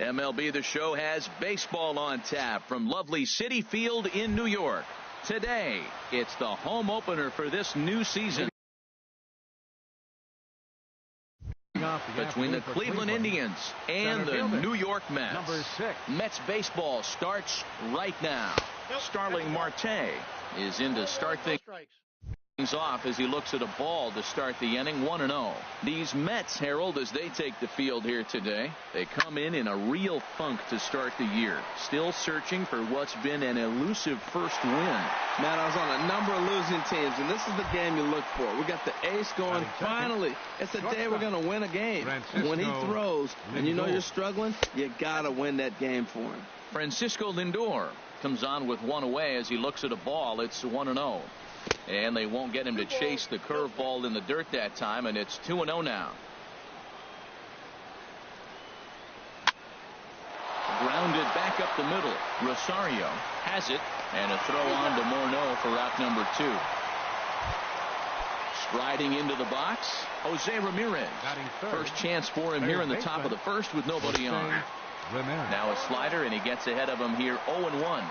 MLB The Show has baseball on tap from lovely Citi Field in New York. Today, it's the home opener for this new season between the Cleveland Indians and the New York Mets. Mets baseball starts right now. Starling Marte is in to start things off as he looks at a ball to start the inning. 1-0. These Mets, Harold, as they take the field here today, they come in a real funk to start the year, still searching for what's been an elusive first win. Man, I was on a number of losing teams, and this is the game you look for. We got the ace going. Finally, it's the day we're going to win a game. When he throws and you know you're struggling, you got to win that game for him. Francisco Lindor comes on with one away as he looks at a ball. It's 1-0. And they won't get him to chase the curveball in the dirt that time, and it's 2-0 now. Grounded back up the middle. Rosario has it, and a throw on to Morneau for out number 2. Striding into the box, Jose Ramirez. First chance for him here in the top of the first with nobody on. Now a slider, and he gets ahead of him here 0-1.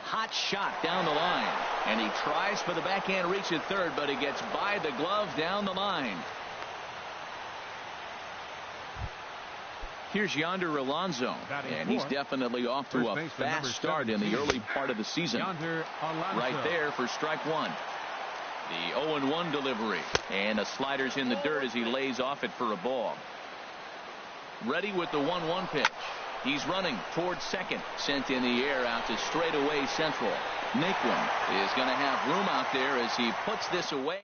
Hot shot down the line, and he tries for the backhand reach at third, but he gets by the glove down the line. Here's Yonder Alonso, and he's definitely off to a fast start in the early part of the season. Right there for strike one. The 0-1 delivery, and a slider's in the dirt as he lays off it for a ball. Ready with the 1-1 pitch. He's running towards second. Sent in the air out to straightaway central. Naquin is going to have room out there as he puts this away.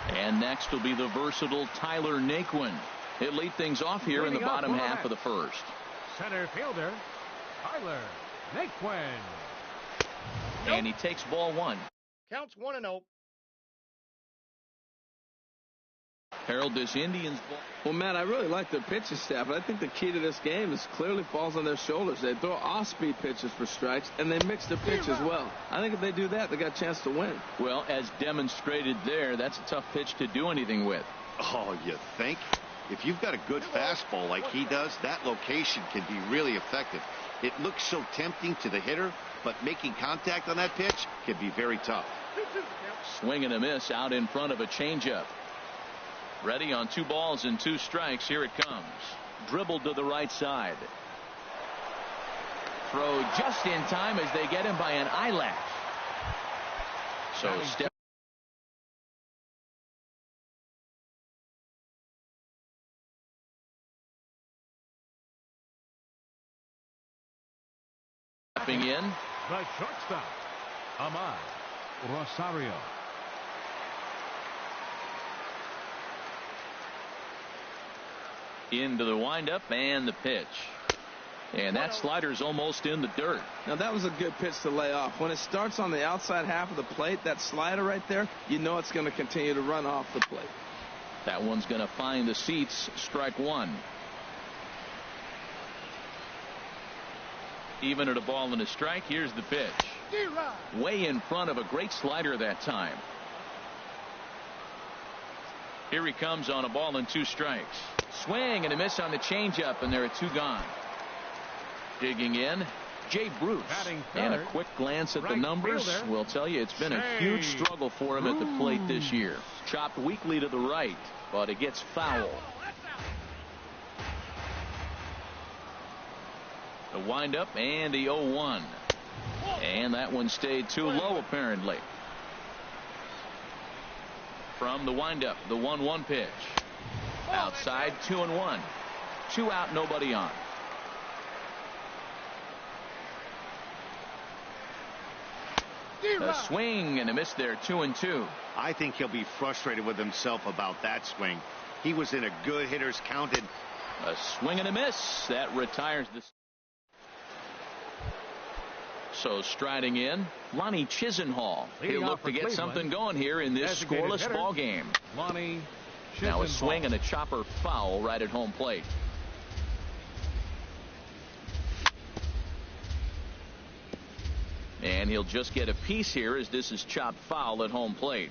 And next will be the versatile Tyler Naquin. He'll lead things off here in the bottom half of the first. Center fielder Tyler Naquin. And he takes ball one. Counts 1-0. Harold, this Indians ball. Well, Matt, I really like their pitching staff, but I think the key to this game is clearly falls on their shoulders. They throw off-speed pitches for strikes, and they mix their pitch as well. I think if they do that, they got a chance to win. Well, as demonstrated there, that's a tough pitch to do anything with. Oh, you think? If you've got a good fastball like he does, that location can be really effective. It looks so tempting to the hitter, but making contact on that pitch can be very tough. Swing and a miss out in front of a changeup. Ready on 2 balls and 2 strikes. Here it comes. Dribbled to the right side. Throw just in time as they get him by an eyelash. So step. Stepping in. The shortstop, Ahmad Rosario. Into the windup and the pitch. And that slider's almost in the dirt. Now that was a good pitch to lay off. When it starts on the outside half of the plate, that slider right there, you know it's going to continue to run off the plate. That one's going to find the seats. Strike one. Even at a ball and a strike, here's the pitch. Way in front of a great slider that time. Here he comes on a ball and 2 strikes. Swing and a miss on the changeup, and there are 2 gone. Digging in, Jay Bruce. And a quick glance at the numbers will tell you it's been a huge struggle for him at the plate this year. Chopped weakly to the right, but it gets foul. The windup and the 0-1. And that one stayed too low apparently. From the windup, the 1-1 pitch. Outside, 2-1. 2 out, nobody on. A swing and a miss there, 2-2. I think he'll be frustrated with himself about that swing. He was in a good hitter's count. A swing and a miss. That retires the. So striding in, Lonnie Chisenhall. He'll look to get something going here in this scoreless ball game. Now a swing and a chopper foul right at home plate. And he'll just get a piece here as this is chopped foul at home plate.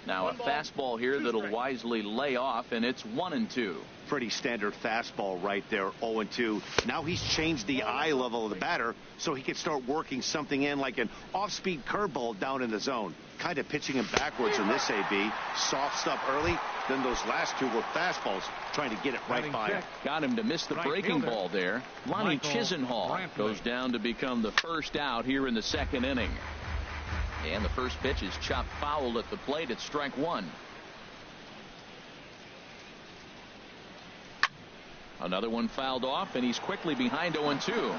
Now a fastball here that'll wisely lay off, and it's 1-2. Pretty standard fastball right there, 0-2. Now he's changed the eye level of the batter so he can start working something in like an off-speed curveball down in the zone. Kind of pitching him backwards in this AB. Soft stuff early, then those last two were fastballs trying to get it right by him. Got him to miss the breaking ball there. Lonnie Chisenhall goes down to become the first out here in the second inning. And the first pitch is chopped foul at the plate. It's strike one. Another one fouled off, and he's quickly behind 0-2.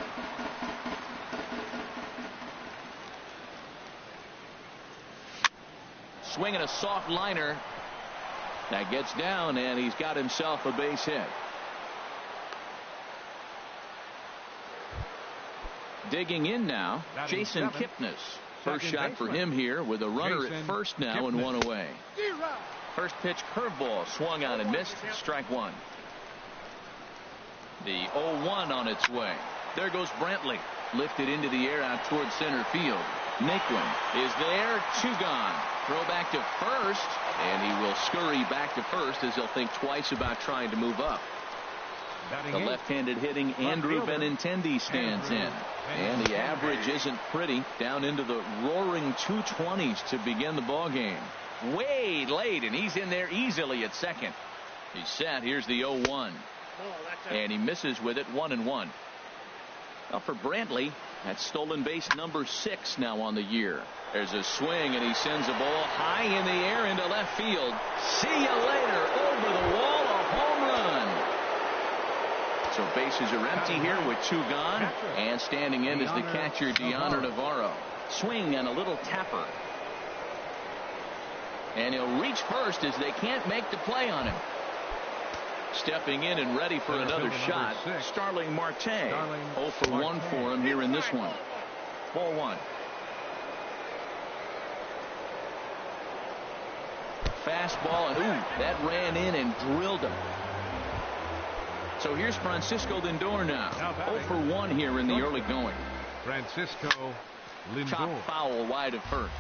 Swinging a soft liner. That gets down, and he's got himself a base hit. Digging in now, Jason Kipnis. First shot for him here with a runner at first now and one away. First pitch curveball swung on and missed. Strike one. The 0-1 on its way. There goes Brantley. Lifted into the air out towards center field. Naquin is there. Two gone. Throw back to first, and he will scurry back to first as he'll think twice about trying to move up. The left-handed hitting Andrew Benintendi stands in. And the average isn't pretty. Down into the roaring 220s to begin the ball game. Way late, and he's in there easily at second. He's set. Here's the 0-1. And he misses with it, 1-1. Now for Brantley, that's stolen base number 6 now on the year. There's a swing, and he sends a ball high in the air into left field. See you later. Over the wall, a home run. So bases are empty here with 2 gone. And standing in is the catcher, Deoner Navarro. Swing and a little tapper. And he'll reach first as they can't make the play on him. Stepping in and ready for another shot, Starling Marte. 0 for 1 for him here in this one. Ball 1. Fastball, and that ran in and drilled him. So here's Francisco Lindor now. 0 for 1 here in the early going. Francisco Lindor. Chop foul wide of first.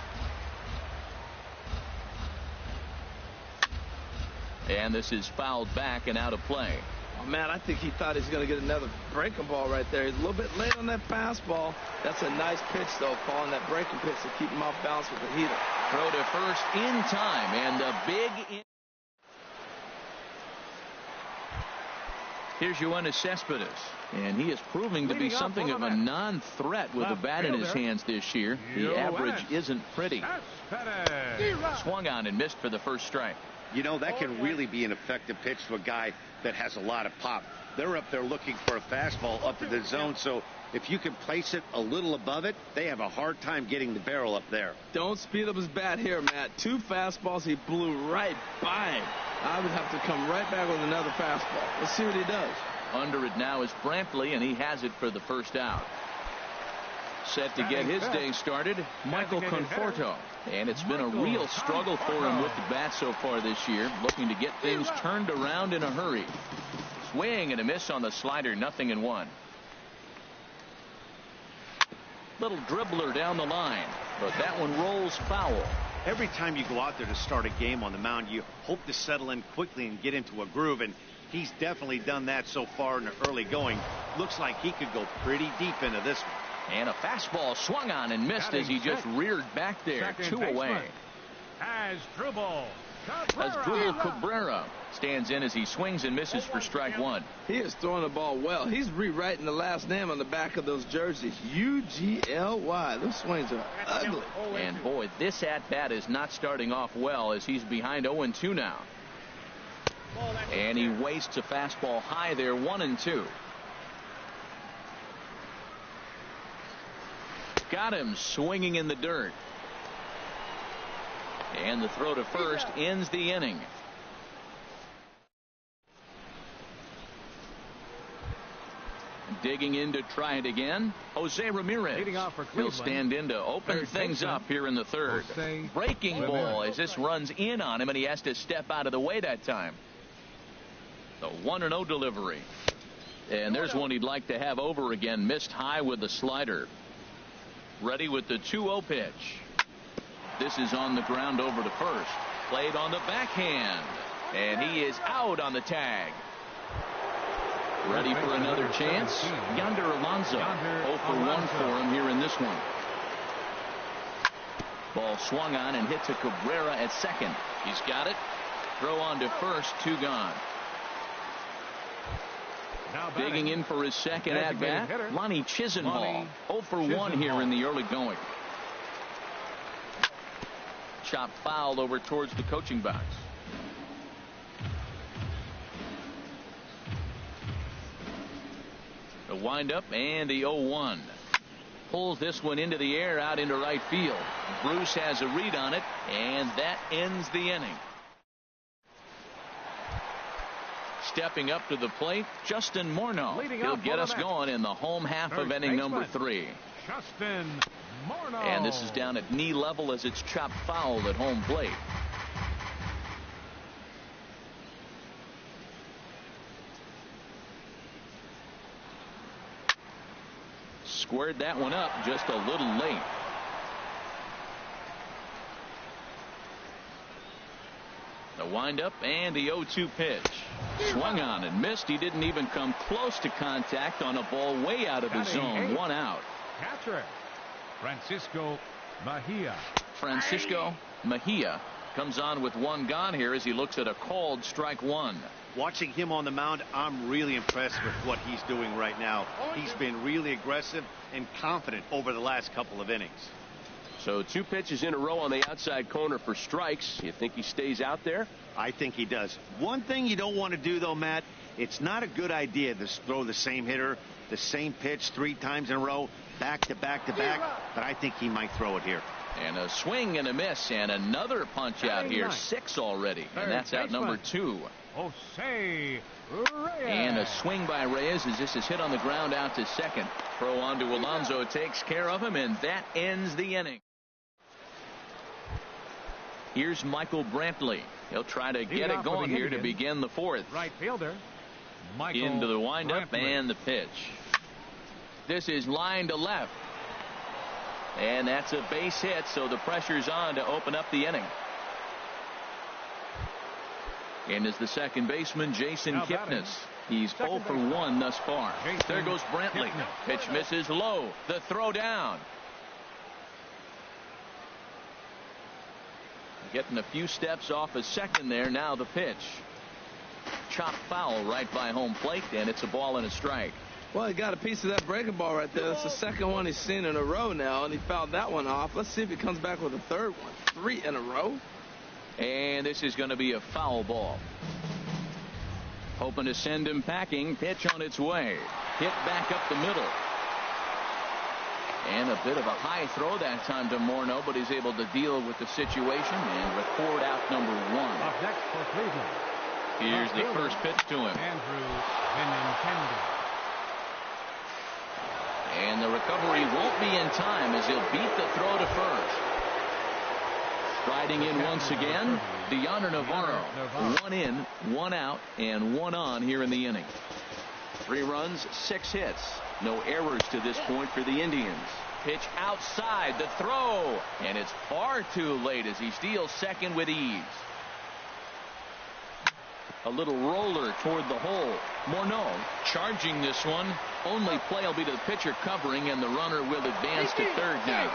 And this is fouled back and out of play. Oh, man, I think he thought he was going to get another breaking ball right there. He's a little bit late on that fastball. That's a nice pitch, though, calling that breaking pitch to keep him off balance with the heater. Throw to first in time, and a big... Here's Yoenis Cespedes, and he is proving to be something of a non-threat with the bat in his hands this year. The average isn't pretty. Swung on and missed for the first strike. You know, that can really be an effective pitch to a guy that has a lot of pop. They're up there looking for a fastball up in the zone, so if you can place it a little above it, they have a hard time getting the barrel up there. Don't speed up his bat here, Matt. 2 fastballs, he blew right by him. I would have to come right back with another fastball. Let's see what he does. Under it now is Brantley, and he has it for the first out. Set to get his day started, Michael Conforto. And it's been a real struggle for him with the bat so far this year, looking to get things turned around in a hurry. Swing and a miss on the slider, 0-1. Little dribbler down the line, but that one rolls foul. Every time you go out there to start a game on the mound, you hope to settle in quickly and get into a groove, and he's definitely done that so far in the early going. Looks like he could go pretty deep into this one. And a fastball swung on and missed as he just reared back there. 2 away. Asdrubal Cabrera stands in as he swings and misses for strike 1. He is throwing the ball well. He's rewriting the last name on the back of those jerseys. UGLY. Those swings are ugly. And boy, this at-bat is not starting off well as he's behind 0-2 now. And he wastes a fastball high there, 1-2. Got him swinging in the dirt. And the throw to first ends the inning. Digging in to try it again, Jose Ramirez. He'll stand in to open things up here in the third. Breaking ball as this runs in on him, and he has to step out of the way that time. The 1-0 delivery. And there's one he'd like to have over again. Missed high with the slider. Ready with the 2-0 pitch. This is on the ground over to first. Played on the backhand. And he is out on the tag. Ready for another chance. Yonder Alonso. 0 for 1 for him here in this one. Ball swung on and hit to Cabrera at second. He's got it. Throw on to first. 2 gone. Digging in for his second at bat, Lonnie Chisenhall. 0 for 1 here in the early going. Chop foul over towards the coaching box. The windup and the 0-1. Pulls this one into the air out into right field. Bruce has a read on it, and that ends the inning. Stepping up to the plate, Justin Morneau. He'll get us going in the home half of inning number 3. Justin Morneau. And this is down at knee level as it's chopped foul at home plate. Squared that one up just a little late. The windup and the 0-2 pitch. Swung on and missed. He didn't even come close to contact on a ball way out of the zone. 1 out. Catcher Francisco Mejia. Francisco Mejia comes on with 1 gone here as he looks at a called strike 1. Watching him on the mound, I'm really impressed with what he's doing right now. He's been really aggressive and confident over the last couple of innings. So 2 pitches in a row on the outside corner for strikes. You think he stays out there? I think he does. One thing you don't want to do, though, Matt, it's not a good idea to throw the same hitter, the same pitch 3 times in a row, back to back to back, but I think he might throw it here. And a swing and a miss and another punch out here. 6 already, and that's out number 2. Jose Reyes. And a swing by Reyes as this is hit on the ground out to second. Throw on to Alonso takes care of him, and that ends the inning. Here's Michael Brantley. He'll try to get it going here to begin the 4th. Right fielder Michael into the windup Brantley. And the pitch. This is line to left. And that's a base hit, so the pressure's on to open up the inning. And is the second baseman, Jason Kipnis. He's 0 for 1 thus far. There goes Brantley. Pitch misses low. The throw down. Getting a few steps off a second there. Now the pitch. Chopped foul right by home plate, and it's a ball and a strike. Well, he got a piece of that breaking ball right there. That's the second one he's seen in a row now, and he fouled that one off. Let's see if he comes back with a third one. 3 in a row. And this is going to be a foul ball. Hoping to send him packing. Pitch on its way. Hit back up the middle. And a bit of a high throw that time to Morneau, but he's able to deal with the situation and record out number 1. Up next for Cleveland. Here's the first pitch to him. Andrew Benintendi. And the recovery won't be in time as he'll beat the throw to first. Striding in once again, Yonder Navarro. 1 in, 1 out, and 1 on here in the inning. 3 runs, 6 hits. No errors to this point for the Indians. Pitch outside, the throw, and it's far too late as he steals second with ease. A little roller toward the hole. Morneau charging this one. Only play will be to the pitcher covering, and the runner will advance to third now.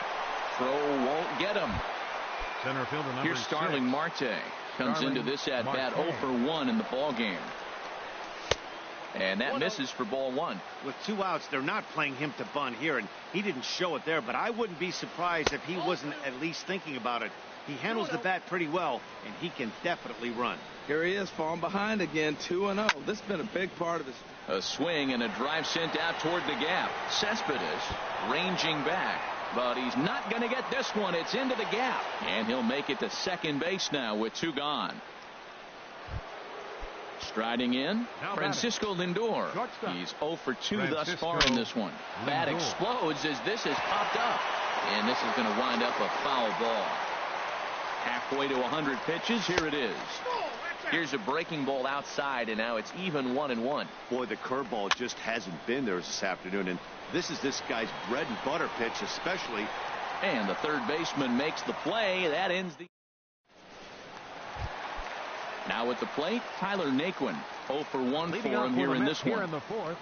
Throw won't get him. Center fielder number Here's Starling 6. Marte. Comes into this at bat 0 for 1 in the ball game. And that misses for ball 1. With 2 outs, they're not playing him to bunt here, and he didn't show it there, but I wouldn't be surprised if he wasn't at least thinking about it. He handles the bat pretty well, and he can definitely run. Here he is, falling behind again, 2-0. This has been a big part of his. A swing and a drive sent out toward the gap. Cespedes ranging back, but he's not going to get this one. It's into the gap, and he'll make it to second base now with 2 gone. Striding in, Francisco Lindor. He's 0 for 2 thus far in this one. Bat explodes as this is popped up, and this is going to wind up a foul ball. Halfway to 100 pitches. Here it is. Here's a breaking ball outside, and now it's even 1-1. Boy, the curveball just hasn't been there this afternoon, and this is this guy's bread and butter pitch especially. And the third baseman makes the play. That ends the. Now at the plate, Tyler Naquin. 0 for 1 for him here in this one. In the fourth,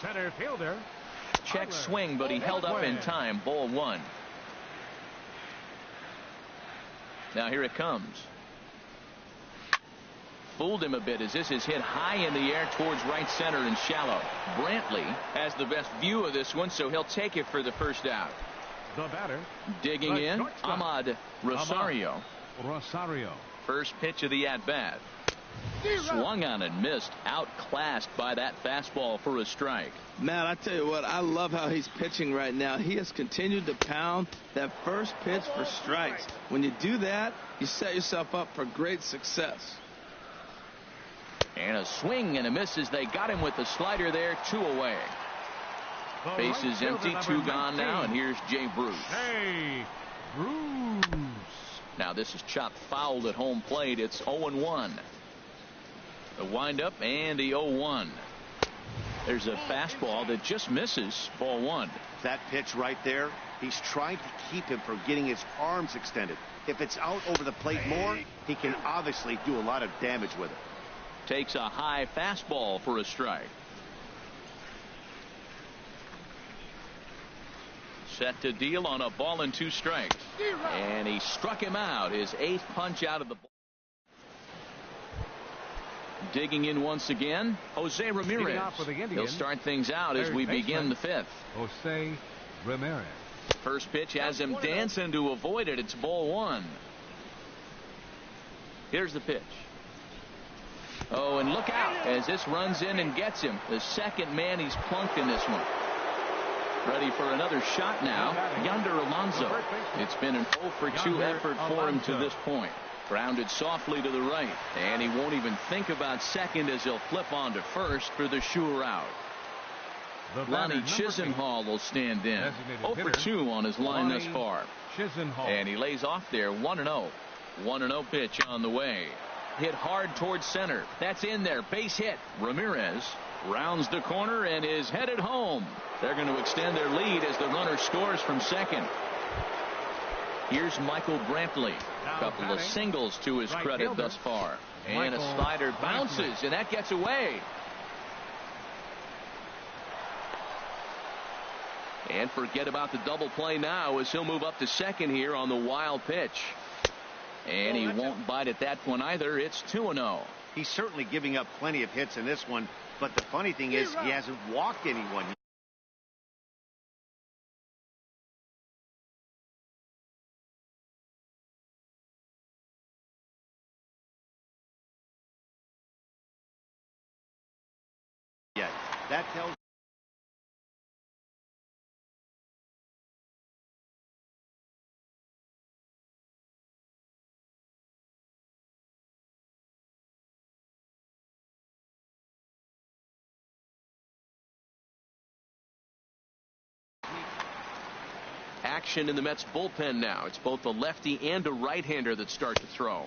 center fielder. Check swing, but he held up in time. Ball 1. Now here it comes. Fooled him a bit as this is hit high in the air towards right center and shallow. Brantley has the best view of this one, so he'll take it for the first out. The batter. Digging in, Ahmad Rosario. Rosario. First pitch of the at-bat. Swung on and missed. Outclassed by that fastball for a strike. Matt, I tell you what, I love how he's pitching right now. He has continued to pound that first pitch for strikes. When you do that, you set yourself up for great success. And a swing and a miss as they got him with the slider there. 2 away. Bases empty, 2 gone now, and here's Jay Bruce. Hey, Bruce. Now this is chopped foul at home plate. It's 0-1. The windup and the 0-1. There's a fastball that just misses. Ball 1. That pitch right there, he's trying to keep him from getting his arms extended. If it's out over the plate more, he can obviously do a lot of damage with it. Takes a high fastball for a strike. Set to deal on a ball and 2 strikes. And he struck him out. His 8th punch out of the ball. Digging in once again, Jose Ramirez. He'll start things out as we begin the 5th. Jose Ramirez. First pitch has him dancing to avoid it. It's ball 1. Here's the pitch. Oh, and look out as this runs in and gets him. The second man he's plunked in this one. Ready for another shot now. Yonder Alonso. It's been an 0 for 2 effort for him to this point. Grounded softly to the right, and he won't even think about second as he'll flip on to first for the sure out. Lonnie Chisenhall will stand in. 0 for 2 on his line thus far. And he lays off there. 1-0. 1-0 pitch on the way. Hit hard towards center. That's in there. Base hit. Ramirez rounds the corner and is headed home. They're going to extend their lead as the runner scores from second. Here's Michael Brantley. A couple of singles to his credit thus far. And a slider bounces, and that gets away. And forget about the double play now as he'll move up to second here on the wild pitch. And he won't bite at that one either. It's 2-0. He's certainly giving up plenty of hits in this one, but the funny thing is he hasn't walked anyone. Yet. That tells Action in the Mets bullpen now. It's both a lefty and a right-hander that start to throw.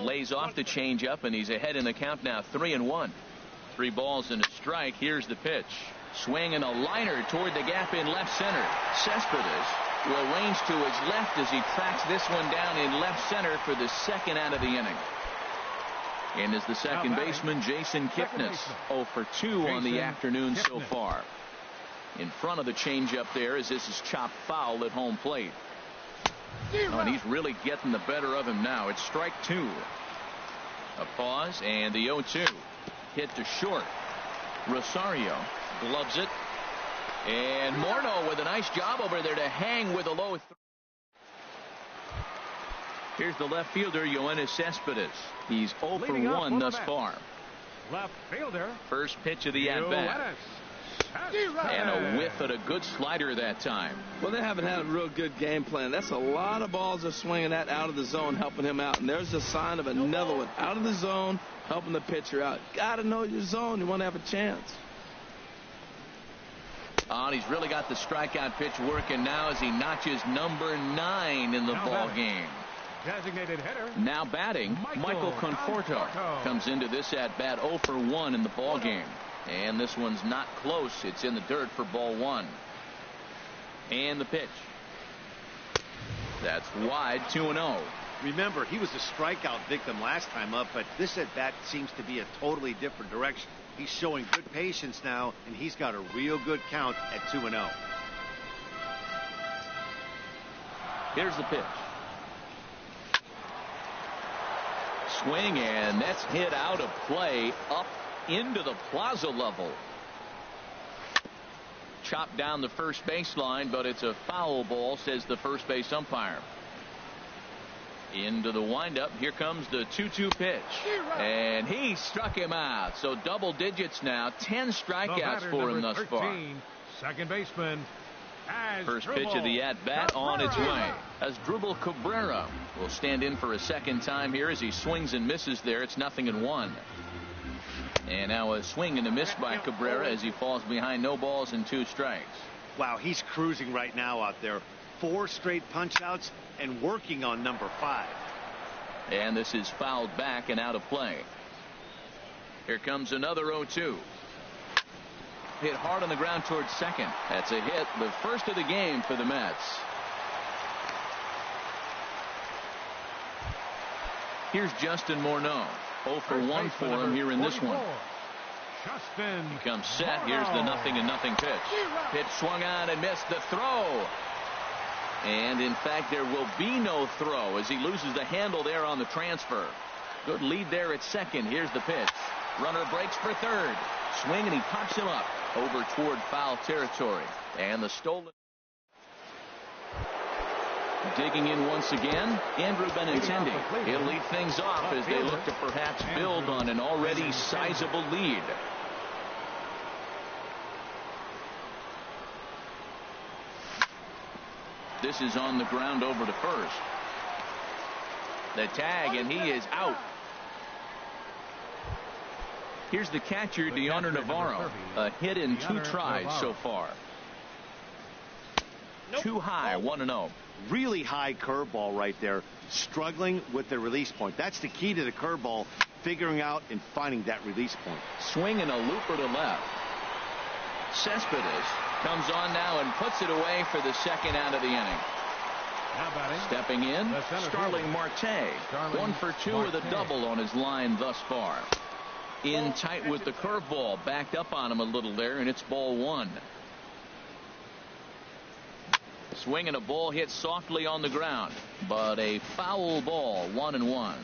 Lays off the changeup, and he's ahead in the count now. 3-1. 3 balls and a strike. Here's the pitch. Swing and a liner toward the gap in left center. Cespedes will range to his left as he tracks this one down in left center for the second out of the inning. And is the second baseman Jason Kipnis. 0 for 2 on the afternoon so far. In front of the changeup there as this is chopped foul at home plate. Oh, and he's really getting the better of him now. It's strike 2. A pause and the 0-2. Hit to short. Rosario gloves it. And Morneau with a nice job over there to hang with a low 3. Here's the left fielder, Yoenis Cespedes. He's 0 for 1 thus far. Left fielder. First pitch of the at-bat. And a whiff at a good slider that time. Well, they haven't had a real good game plan. That's a lot of balls they're swinging at out of the zone, helping him out. And there's a sign of another one out of the zone, helping the pitcher out. Got to know your zone. You want to have a chance. Oh, and he's really got the strikeout pitch working now as he notches number 9 in the ball game. Designated hitter. Now batting, Michael Conforto comes into this at bat 0 for 1 in the ball game. And this one's not close. It's in the dirt for ball 1. And the pitch. That's wide. 2-0. Remember, he was a strikeout victim last time up, but this at bat seems to be a totally different direction. He's showing good patience now, and he's got a real good count at 2-0. Here's the pitch. Swing, and that's hit out of play up into the plaza level. Chopped down the first baseline, but it's a foul ball, says the first base umpire. Into the windup. Here comes the 2-2 pitch. And he struck him out. So double digits now. 10 strikeouts for him thus far. Second baseman. First pitch of the at-bat on its way. Asdrubal Cabrera will stand in for a second time here as he swings and misses there. It's 0-1. And now a swing and a miss by Cabrera as he falls behind, no balls and 2 strikes. Wow, he's cruising right now out there. 4 straight punch-outs and working on number 5. And this is fouled back and out of play. Here comes another 0-2. Hit hard on the ground towards second. That's a hit, the first of the game for the Mets. Here's Justin Morneau. 0 for 1 for him here in this one. He comes set. Here's the 0-0 pitch. Pitch swung on and missed the throw. And in fact, there will be no throw as he loses the handle there on the transfer. Good lead there at second. Here's the pitch. Runner breaks for third. Swing, and he pops him up over toward foul territory. And the stolen. Digging in once again, Andrew Benintendi. He'll lead things off as they look to perhaps build on an already sizable lead. This is on the ground over to first. The tag, and he is out. Here's the catcher, Deoner Navarro. A hit in 2 tries so far. Too high, 1-0. Really high curveball right there. Struggling with the release point. That's the key to the curveball, figuring out and finding that release point. Swing and a looper to left. Cespedes comes on now and puts it away for the second out of the inning. Stepping in, Starling Marte. 1 for 2 with a double on his line thus far. In tight with the curveball. Backed up on him a little there, and it's ball 1. Swing and a ball hit softly on the ground, but a foul ball. 1-1.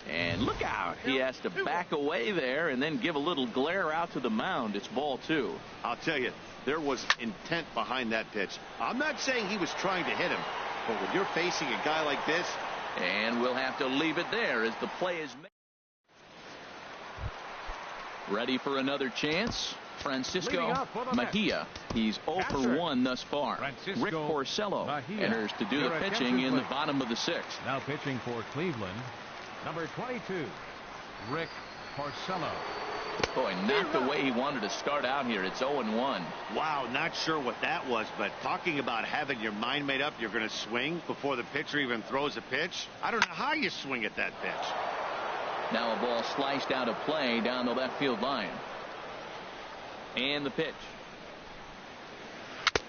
And look out. He has to back away there and then give a little glare out to the mound. It's ball 2. I'll tell you, there was intent behind that pitch. I'm not saying he was trying to hit him, but when you're facing a guy like this. And we'll have to leave it there as the play is made. Ready for another chance. Francisco Mejia. He's 0 for 1 thus far. Rick Porcello enters to do the pitching in the bottom of the 6th. Now pitching for Cleveland, number 22, Rick Porcello. Boy, not the way he wanted to start out here. It's 0-1. Wow, not sure what that was, but talking about having your mind made up you're going to swing before the pitcher even throws a pitch. I don't know how you swing at that pitch. Now a ball sliced out of play down the left field line. And the pitch.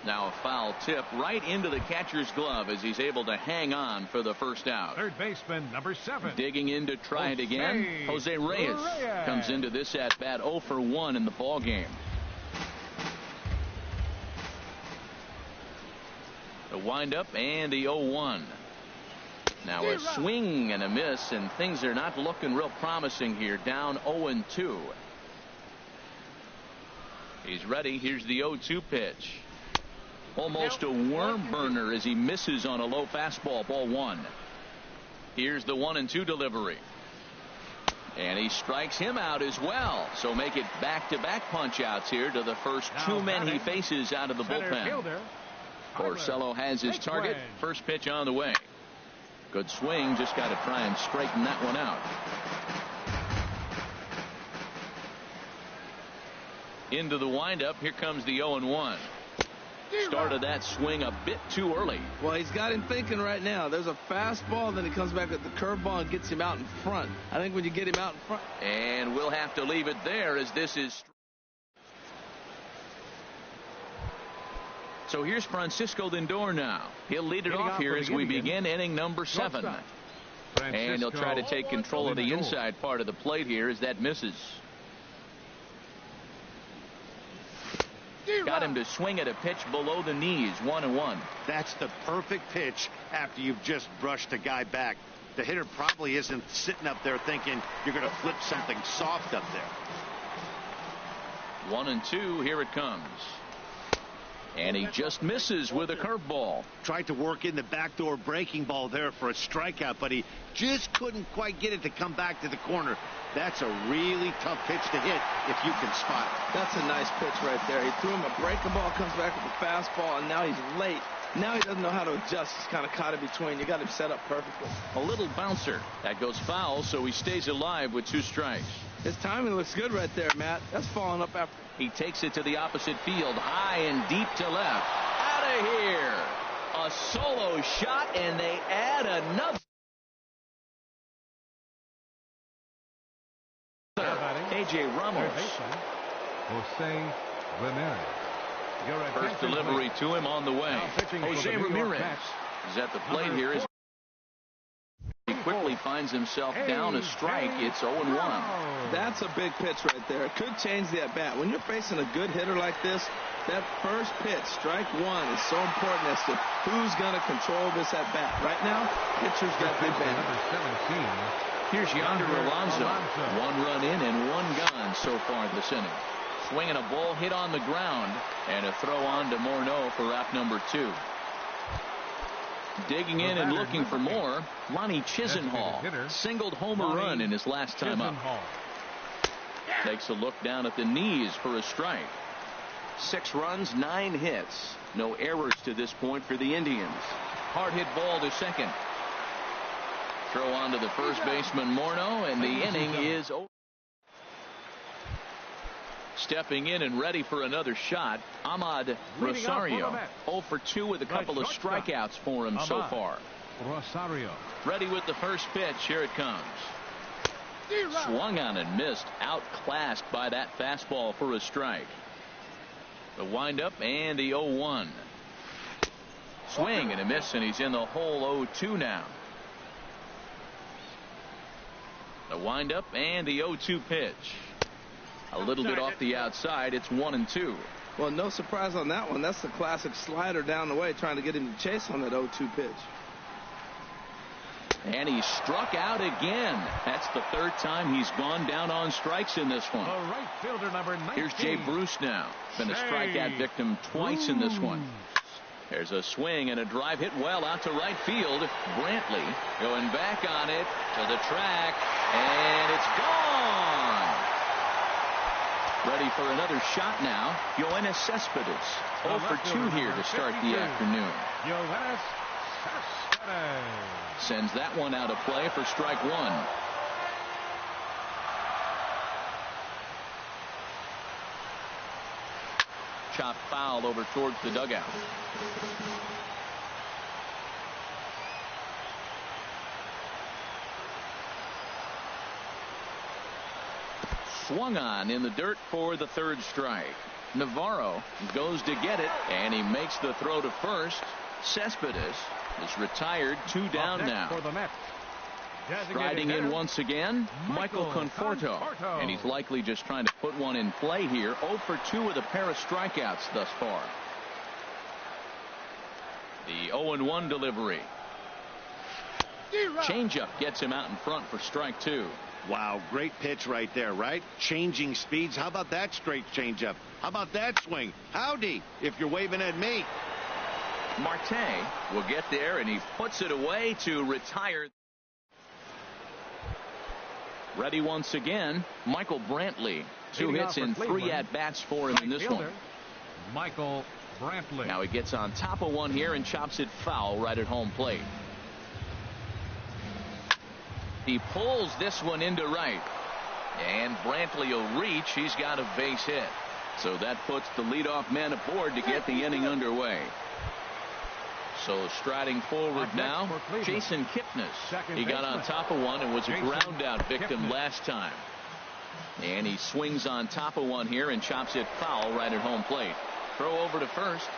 Now a foul tip right into the catcher's glove as he's able to hang on for the first out. Third baseman, number 7. Digging in to try it again. Jose Reyes comes into this at bat 0 for 1 in the ball game. The windup and the 0-1. Now a swing and a miss, and things are not looking real promising here. Down 0-2. He's ready. Here's the 0-2 pitch. Almost a worm burner as he misses on a low fastball. Ball 1. Here's the 1-2 delivery. And he strikes him out as well. So make it back-to-back punch-outs here to the first 2 men he faces out of the bullpen. Porcello has his target. First pitch on the way. Good swing. Just got to try and straighten that one out. Into the windup. Here comes the 0-1. Started that swing a bit too early. Well, he's got him thinking right now. There's a fastball, then he comes back with the curveball and gets him out in front. I think when you get him out in front. And we'll have to leave it there as this is So here's Francisco Lindor now. He'll lead it off here as we begin inning number 7. And he'll try to take control of the inside part of the plate here as that misses. Got him to swing at a pitch below the knees, 1-1. That's the perfect pitch after you've just brushed a guy back. The hitter probably isn't sitting up there thinking you're going to flip something soft up there. 1-2, here it comes. And he just misses with a curveball. Tried to work in the backdoor breaking ball there for a strikeout, but he just couldn't quite get it to come back to the corner. That's a really tough pitch to hit if you can spot it. That's a nice pitch right there. He threw him a breaking ball, comes back with a fastball, and now he's late. Now he doesn't know how to adjust. He's kind of caught in between. You got him set up perfectly. A little bouncer. That goes foul, so he stays alive with 2 strikes. His timing looks good right there, Matt. That's falling up after. He takes it to the opposite field, high and deep to left. Out of here. A solo shot, and they add another. A.J. Ramos. Jose Ramirez. First delivery to him on the way. Jose Ramirez is at the plate here. He quickly finds himself down a strike. It's 0-1. That's a big pitch right there. It could change the at-bat. When you're facing a good hitter like this, that first pitch, strike 1, is so important as to who's going to control this at-bat. Right now, pitcher's got the advantage. Here's Yonder Alonso. 1 run in and 1 gone so far this inning. Swinging a ball hit on the ground, and a throw on to Morneau for wrap number 2. Digging in and looking for more, Lonnie Chisenhall singled home a run in his last time up. Takes a look down at the knees for a strike. 6 runs, 9 hits. No errors to this point for the Indians. Hard hit ball to second. Throw on to the first baseman Morneau, and the inning is over. Stepping in and ready for another shot, Ahmad Rosario. 0 for 2 with a couple of strikeouts for him so far. Rosario. Ready with the first pitch. Here it comes. Swung on and missed. Outclassed by that fastball for a strike. The windup and the 0-1. Swing and a miss, and he's in the hole 0-2 now. The windup and the 0-2 pitch. A little bit off the outside. It's 1-2. Well, no surprise on that one. That's the classic slider down the way, trying to get him to chase on that 0-2 pitch. And he struck out again. That's the 3rd time he's gone down on strikes in this one. The right fielder, number 19. Here's Jay Bruce now. Been a strikeout victim twice in this one. There's a swing and a drive hit well out to right field. Brantley going back on it to the track, and it's gone. Ready for another shot now. Yoenis Cespedes. 0 for 2 here to start the afternoon. Yoenis Cespedes sends that one out of play for strike 1. Chop foul over towards the dugout. Swung on in the dirt for the 3rd strike. Navarro goes to get it, and he makes the throw to first. Cespedes is retired. 2 down now. For the Mets. Striding in once again, Michael Conforto. And he's likely just trying to put one in play here. 0 for 2 with a pair of strikeouts thus far. The 0-1 delivery. Changeup gets him out in front for strike 2. Wow, great pitch right there, right? Changing speeds. How about that straight changeup? How about that swing? Howdy, if you're waving at me. Marte will get there, and he puts it away to retire. Ready once again, Michael Brantley. 2 hits and 3 at-bats for him in this one. Michael Brantley. Now he gets on top of one here and chops it foul right at home plate. He pulls this one into right. And Brantley will reach. He's got a base hit. So that puts the leadoff man aboard to get the inning underway. So striding forward now, Jason Kipnis. He got on top of one and was a ground out victim last time. And he swings on top of one here and chops it foul right at home plate. Throw over to first.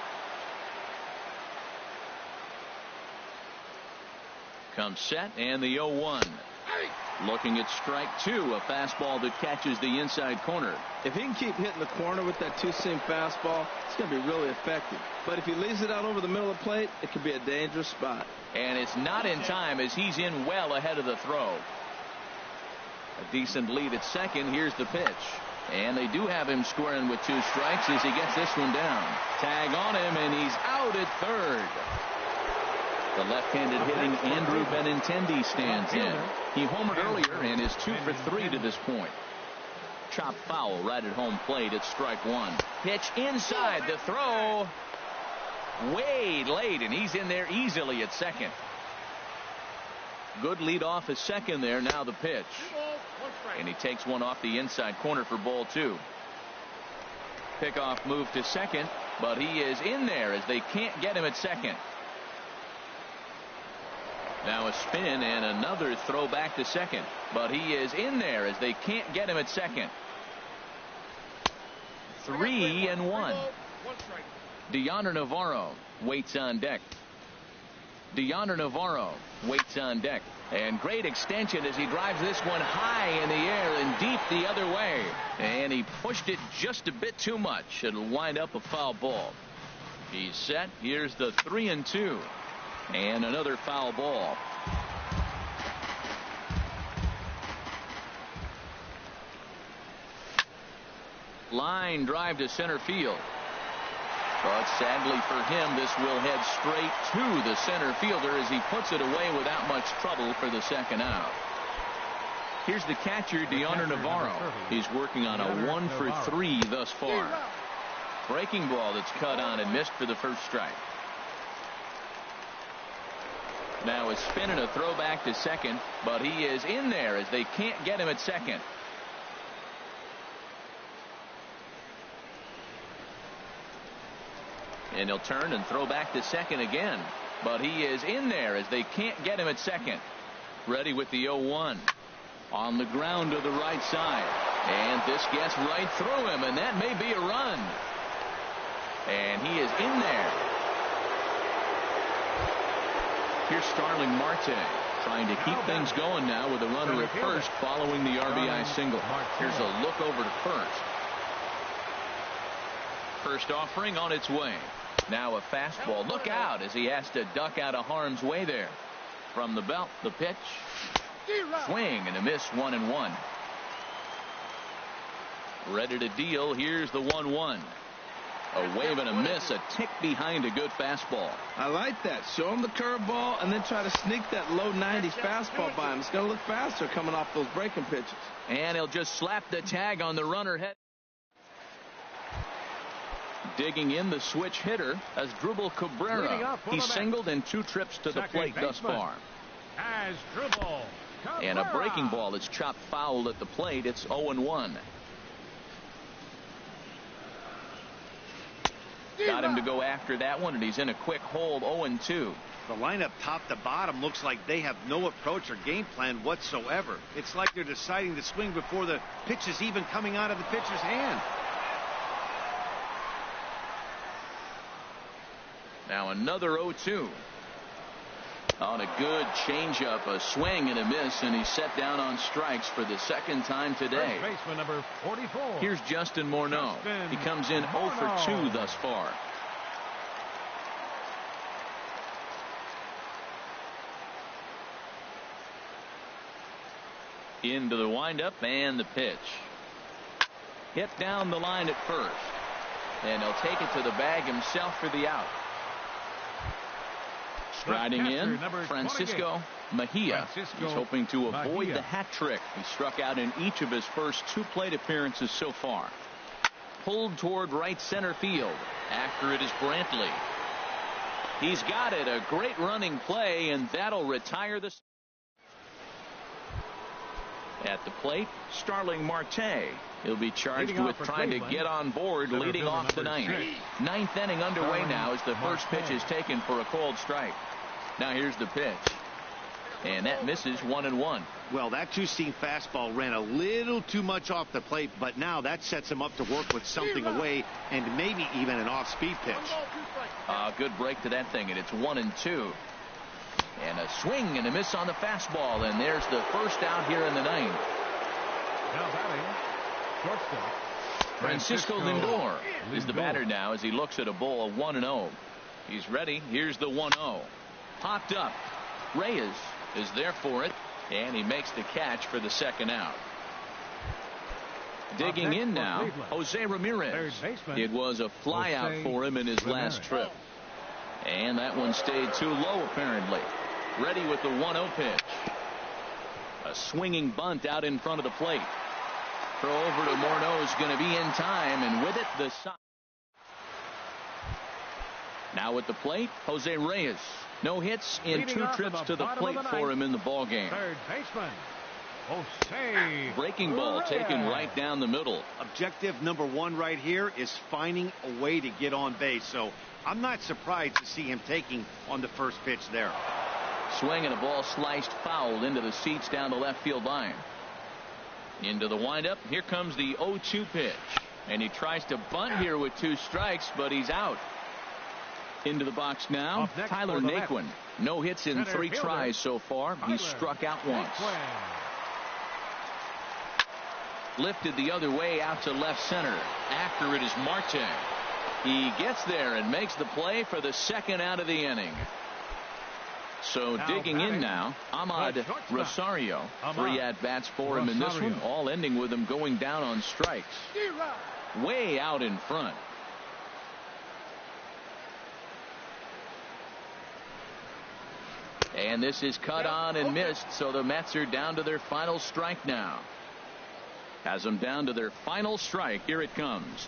Comes set and the 0-1. Looking at strike two, a fastball that catches the inside corner. If he can keep hitting the corner with that two-seam fastball, it's going to be really effective. But if he leaves it out over the middle of the plate, it could be a dangerous spot. And it's not in time as he's in well ahead of the throw. A decent lead at second. Here's the pitch. And they do have him squaring with 2 strikes as he gets this one down. Tag on him, and he's out at third. The left-handed hitting Andrew Benintendi stands in. He homered earlier and is 2 for 3 to this point. Chop foul right at home plate at strike one. Pitch inside, the throw way late, and he's in there easily at second. Good lead off at second there. Now the pitch. And he takes one off the inside corner for ball 2. Pickoff move to second, but he is in there as they can't get him at second. Now a spin and another throw back to second, but he is in there as they can't get him at second. 3-1. Deonder Navarro waits on deck. Deonder Navarro waits on deck. And great extension as he drives this one high in the air and deep the other way. And he pushed it just a bit too much. It'll wind up a foul ball. He's set. Here's the 3-2. And another foul ball. Line drive to center field. But sadly for him, this will head straight to the center fielder as he puts it away without much trouble for the second out. Here's the catcher, Deonder Navarro. He's working on a 1 for 3 thus far. Breaking ball that's cut on and missed for the first strike. Now a spin and a throw back to second, but he is in there as they can't get him at second. And he'll turn and throw back to second again, but he is in there as they can't get him at second. Ready with the 0-1. On the ground to the right side, and this gets right through him, and that may be a run. And he is in there. Here's Starling Marte trying to keep things going now with a runner at first following the RBI single. Here's a look over to first. First offering on its way. Now a fastball. Look out as he has to duck out of harm's way there. From the belt, the pitch. Swing and a miss, 1-1. Ready to deal. Here's the 1-1. A wave and a miss, a tick behind a good fastball. I like that. Show him the curveball and then try to sneak that low 90 fastball by him. It's going to look faster coming off those breaking pitches. And he'll just slap the tag on the runner head. Digging in the switch hitter as Drupal Cabrera. He's singled in 2 trips to the plate thus far. And a breaking ball that's chopped foul at the plate. It's 0-1. Got him to go after that one, and he's in a quick hold. 0-2. The lineup top to bottom looks like they have no approach or game plan whatsoever. It's like they're deciding to swing before the pitch is even coming out of the pitcher's hand. Now another 0-2. On a good changeup, a swing and a miss, and he's set down on strikes for the second time today. First baseman number 44. Here's Justin Morneau. He comes in 0 for 2 thus far. Into the windup and the pitch. Hit down the line at first. And he'll take it to the bag himself for the out. Striding in, Francisco Mejia. He's hoping to avoid the hat trick. He struck out in each of his first 2 plate appearances so far. Pulled toward right center field. After it is Brantley. He's got it. A great running play, and that'll retire the. At the plate, Starling Marte. He'll be charged with trying to get on board, leading off the ninth. Ninth inning underway now as the first pitch is taken for a called strike. Now here's the pitch. And that misses, 1-1. Well, that two-seam fastball ran a little too much off the plate, but now that sets him up to work with something away and maybe even an off-speed pitch. Good break to that thing, and it's 1-2. And a swing and a miss on the fastball, and there's the first out here in the ninth. Now batting, shortstop. Francisco Lindor is the batter now as he looks at a bowl of 1-0. He's ready. Here's the 1-0. Popped up. Reyes is there for it, and he makes the catch for the second out. Digging in now, Jose Ramirez. It was a flyout for him in his last trip. And that one stayed too low apparently. Ready with the 1-0 pitch. A swinging bunt out in front of the plate. Throw over to Morneau is going to be in time, and with it, the side. Now at the plate, Jose Reyes. No hits in 2 trips to the plate for him in the ballgame. Third baseman, Jose. Breaking ball taken right down the middle. Objective number 1 right here is finding a way to get on base. So I'm not surprised to see him taking on the first pitch there. Swing and a ball sliced foul into the seats down the left field line. Into the windup. Here comes the 0-2 pitch. And he tries to bunt here with 2 strikes, but he's out. Into the box now, Tyler Naquin. No hits in 3 tries so far. He struck out once. Lifted the other way out to left center. After it is Marte. He gets there and makes the play for the second out of the inning. So digging in now, Ahmad Rosario. 3 at-bats for him in this one, all ending with him going down on strikes. Way out in front. And this is cut on and missed, so the Mets are down to their final strike now. Has them down to their final strike. Here it comes.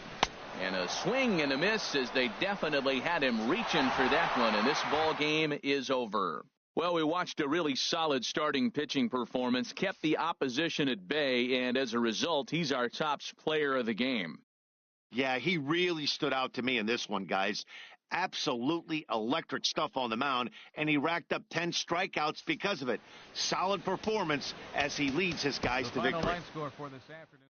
And a swing and a miss as they definitely had him reaching for that one, and this ball game is over. Well, we watched a really solid starting pitching performance, kept the opposition at bay, and as a result, he's our top player of the game. Yeah, he really stood out to me in this one, guys. Absolutely electric stuff on the mound, and he racked up 10 strikeouts because of it. Solid performance as he leads his guys to victory. The final line score for this afternoon.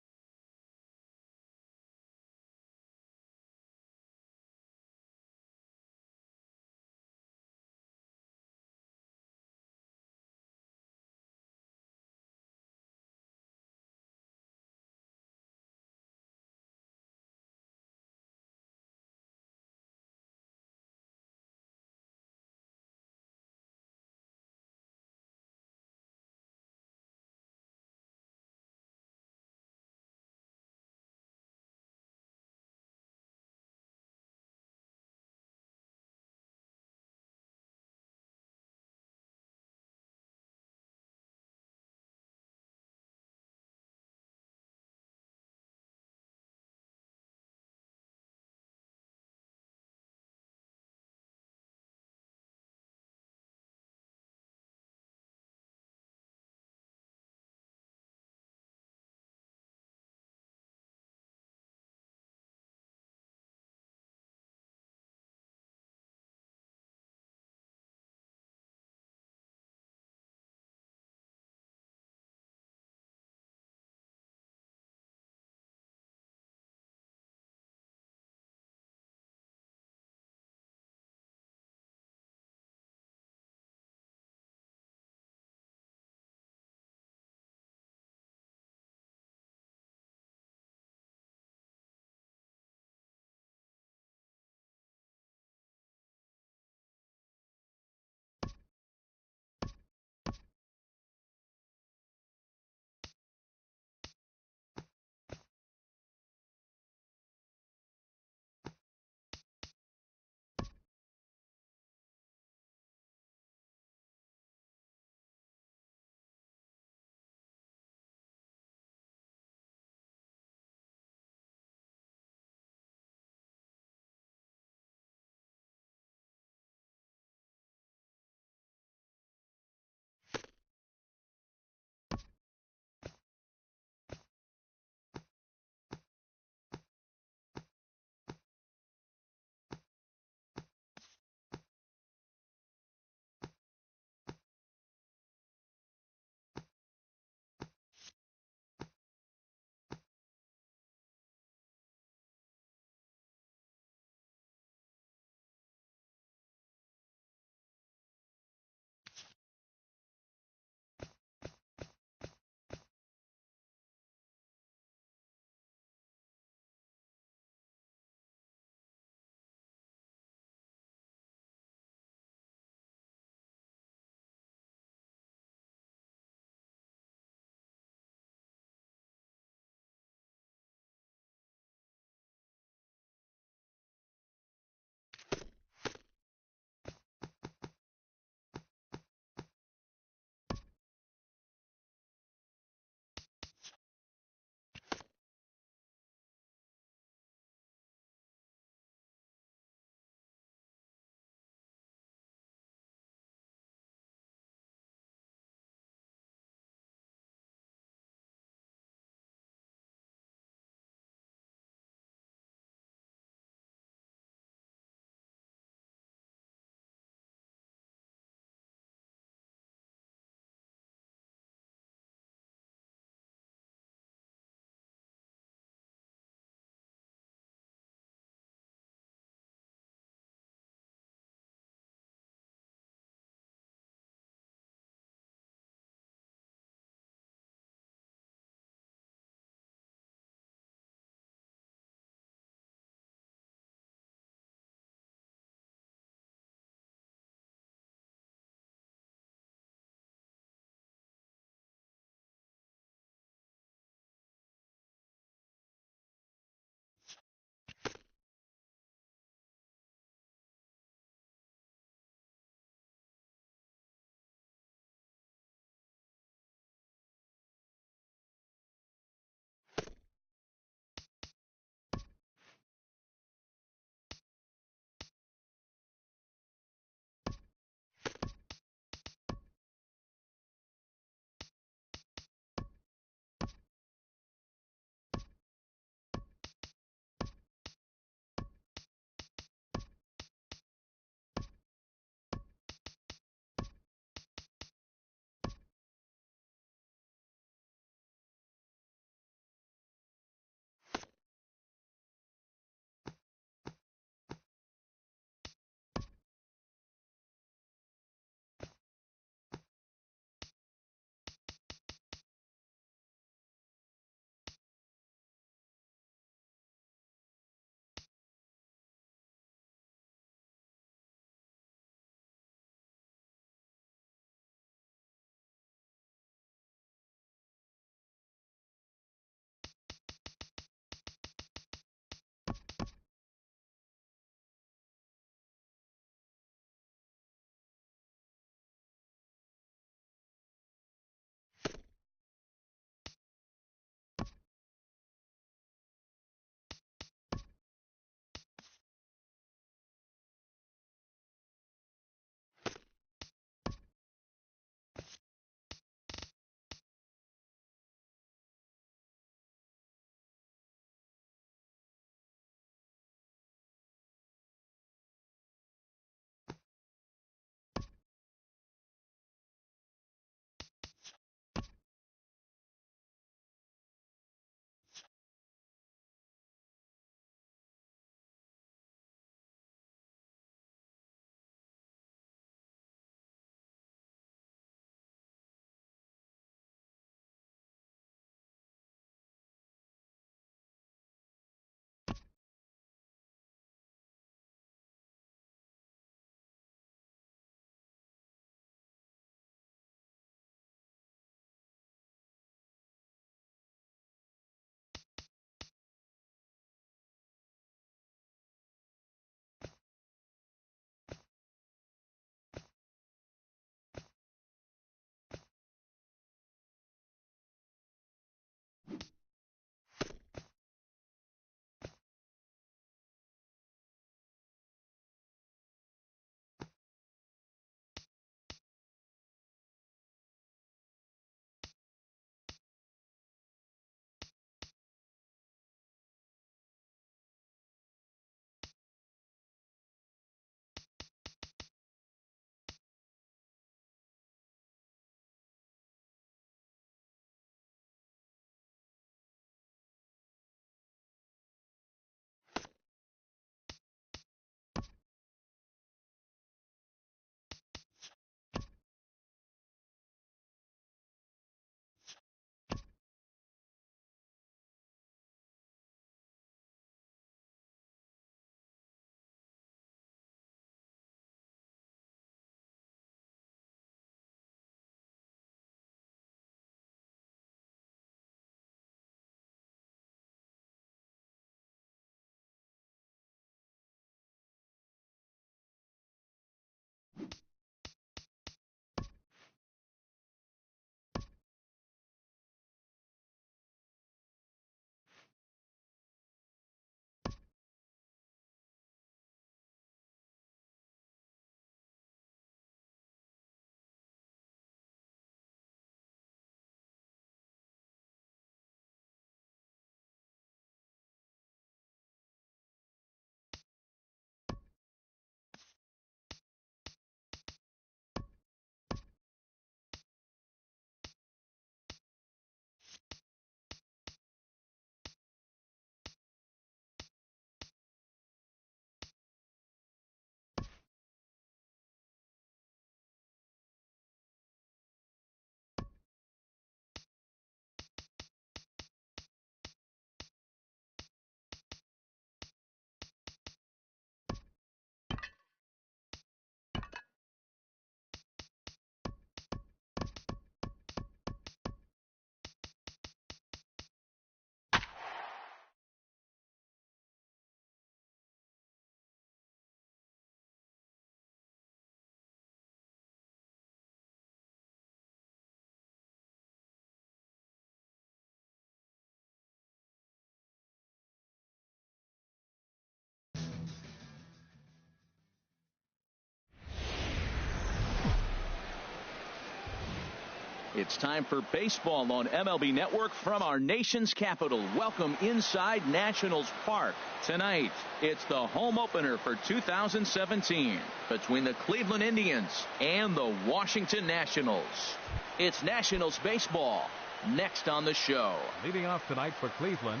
It's time for baseball on MLB Network from our nation's capital. Welcome inside Nationals Park. Tonight, it's the home opener for 2017 between the Cleveland Indians and the Washington Nationals. It's Nationals baseball next on the show. Leading off tonight for Cleveland,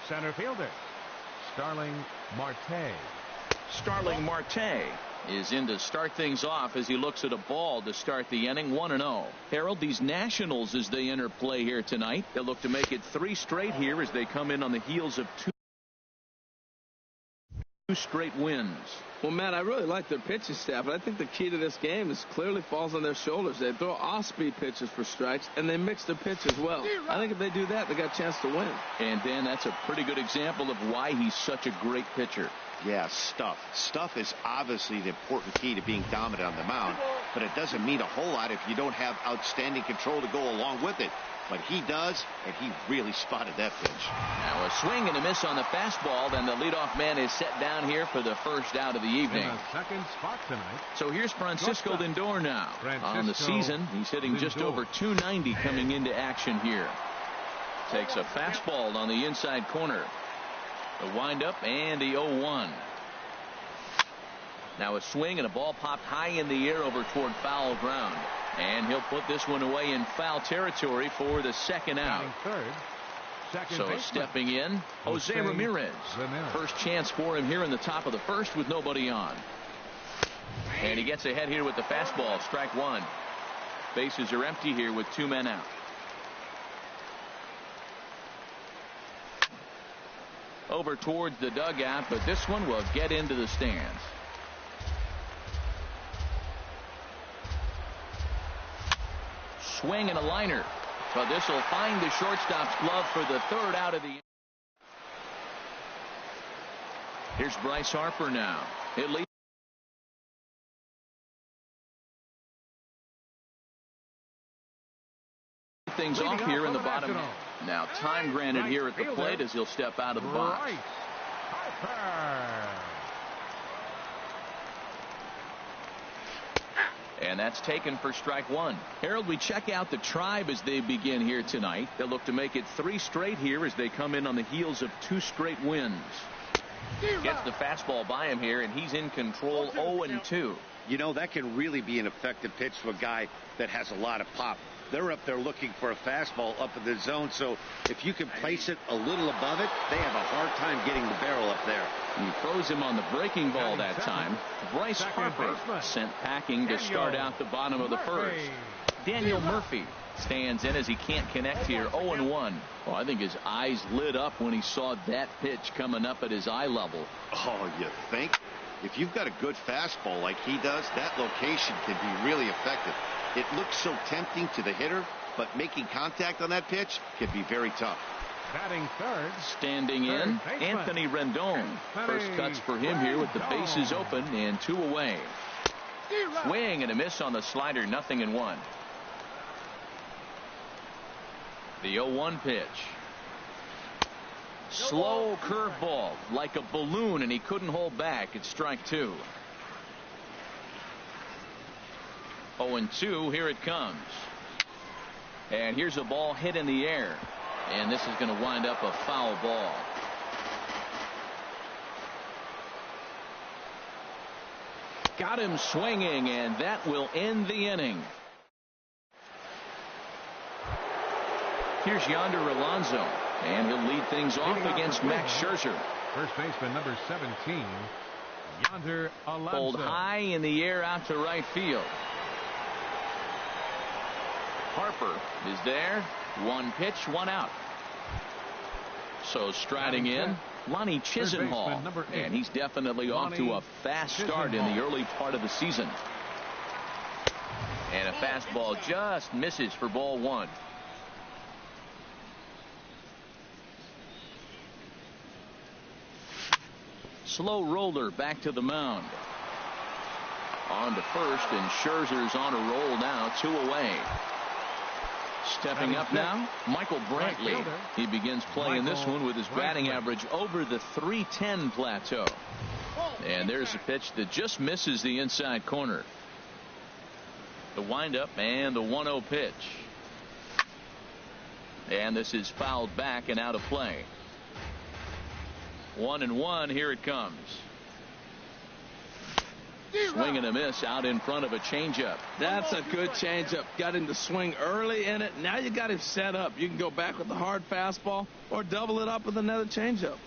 center fielder Starling Marte. Starling Marte is in to start things off as he looks at a ball to start the inning. 1-0. Harold, these Nationals, as they enter play here tonight, they'll look to make it 3 straight here as they come in on the heels of 2 straight wins. Well, Matt, I really like their pitching staff, but I think the key to this game is clearly falls on their shoulders. They throw off-speed pitches for strikes, and they mix the pitch as well. I think if they do that, they got a chance to win. And, Dan, that's a pretty good example of why he's such a great pitcher. Yeah, stuff. Stuff is obviously the important key to being dominant on the mound, but it doesn't mean a whole lot if you don't have outstanding control to go along with it. But he does, and he really spotted that pitch. Now a swing and a miss on the fastball. Then the leadoff man is set down here for the first out of the evening. In the second spot tonight. So here's Francisco Lindor now. On the season, he's hitting just over .290 coming into action here. Takes a fastball on the inside corner. The windup and the 0-1. Now a swing and a ball popped high in the air over toward foul ground. And he'll put this one away in foul territory for the second out. So stepping in, Jose Ramirez. First chance for him here in the top of the first with nobody on. And he gets ahead here with the fastball. Strike one. Bases are empty here with 2 men out. Over towards the dugout, but this one will get into the stands. Swing and a liner. So this will find the shortstop's glove for the third out of the inning. Here's Bryce Harper now. It leads things off here in the bottom. Now time granted here at the plate as he'll step out of the box. And that's taken for strike one. Harold, we check out the Tribe as they begin here tonight. They'll look to make it 3 straight here as they come in on the heels of 2 straight wins. Gets the fastball by him here, and he's in control 0-2. You know, that can really be an effective pitch to a guy that has a lot of pop. They're up there looking for a fastball up in the zone, so if you can place it a little above it, they have a hard time getting the barrel up there. He throws him on the breaking ball that time. Bryce Harper sent packing to start out the bottom of the first. Daniel Murphy stands in as he can't connect here. 0-1. Well, I think his eyes lit up when he saw that pitch coming up at his eye level. Oh, you think? If you've got a good fastball like he does, that location can be really effective. It looks so tempting to the hitter, but making contact on that pitch can be very tough. Batting third. Standing in, Anthony Rendon. First cuts for him here with the bases open and 2 away. Swing and a miss on the slider, 0-1. The 0-1 pitch. Slow curveball like a balloon, and he couldn't hold back. It's strike 2. 0-2. Here it comes. And here's a ball hit in the air. And this is going to wind up a foul ball. Got him swinging, and that will end the inning. Here's Yonder Alonso, and he'll lead things off against Max Scherzer. First baseman number 17, Yonder Alonso. Pulled high in the air out to right field. Harper is there. 1 pitch, 1 out. So striding in, Lonnie Chisenhall, and he's definitely off to a fast start in the early part of the season. And a fastball just misses for ball 1. Slow roller back to the mound. On to first, and Scherzer's on a roll now, 2 away. Stepping up now, Michael Brantley. He begins playing this one with his batting average over the .310 plateau. And there's a pitch that just misses the inside corner. The windup and the 1-0 pitch. And this is fouled back and out of play. 1-1. Here it comes. Swing and a miss out in front of a changeup. That's a good changeup. Got him to swing early in it. Now you got him set up. You can go back with the hard fastball or double it up with another changeup.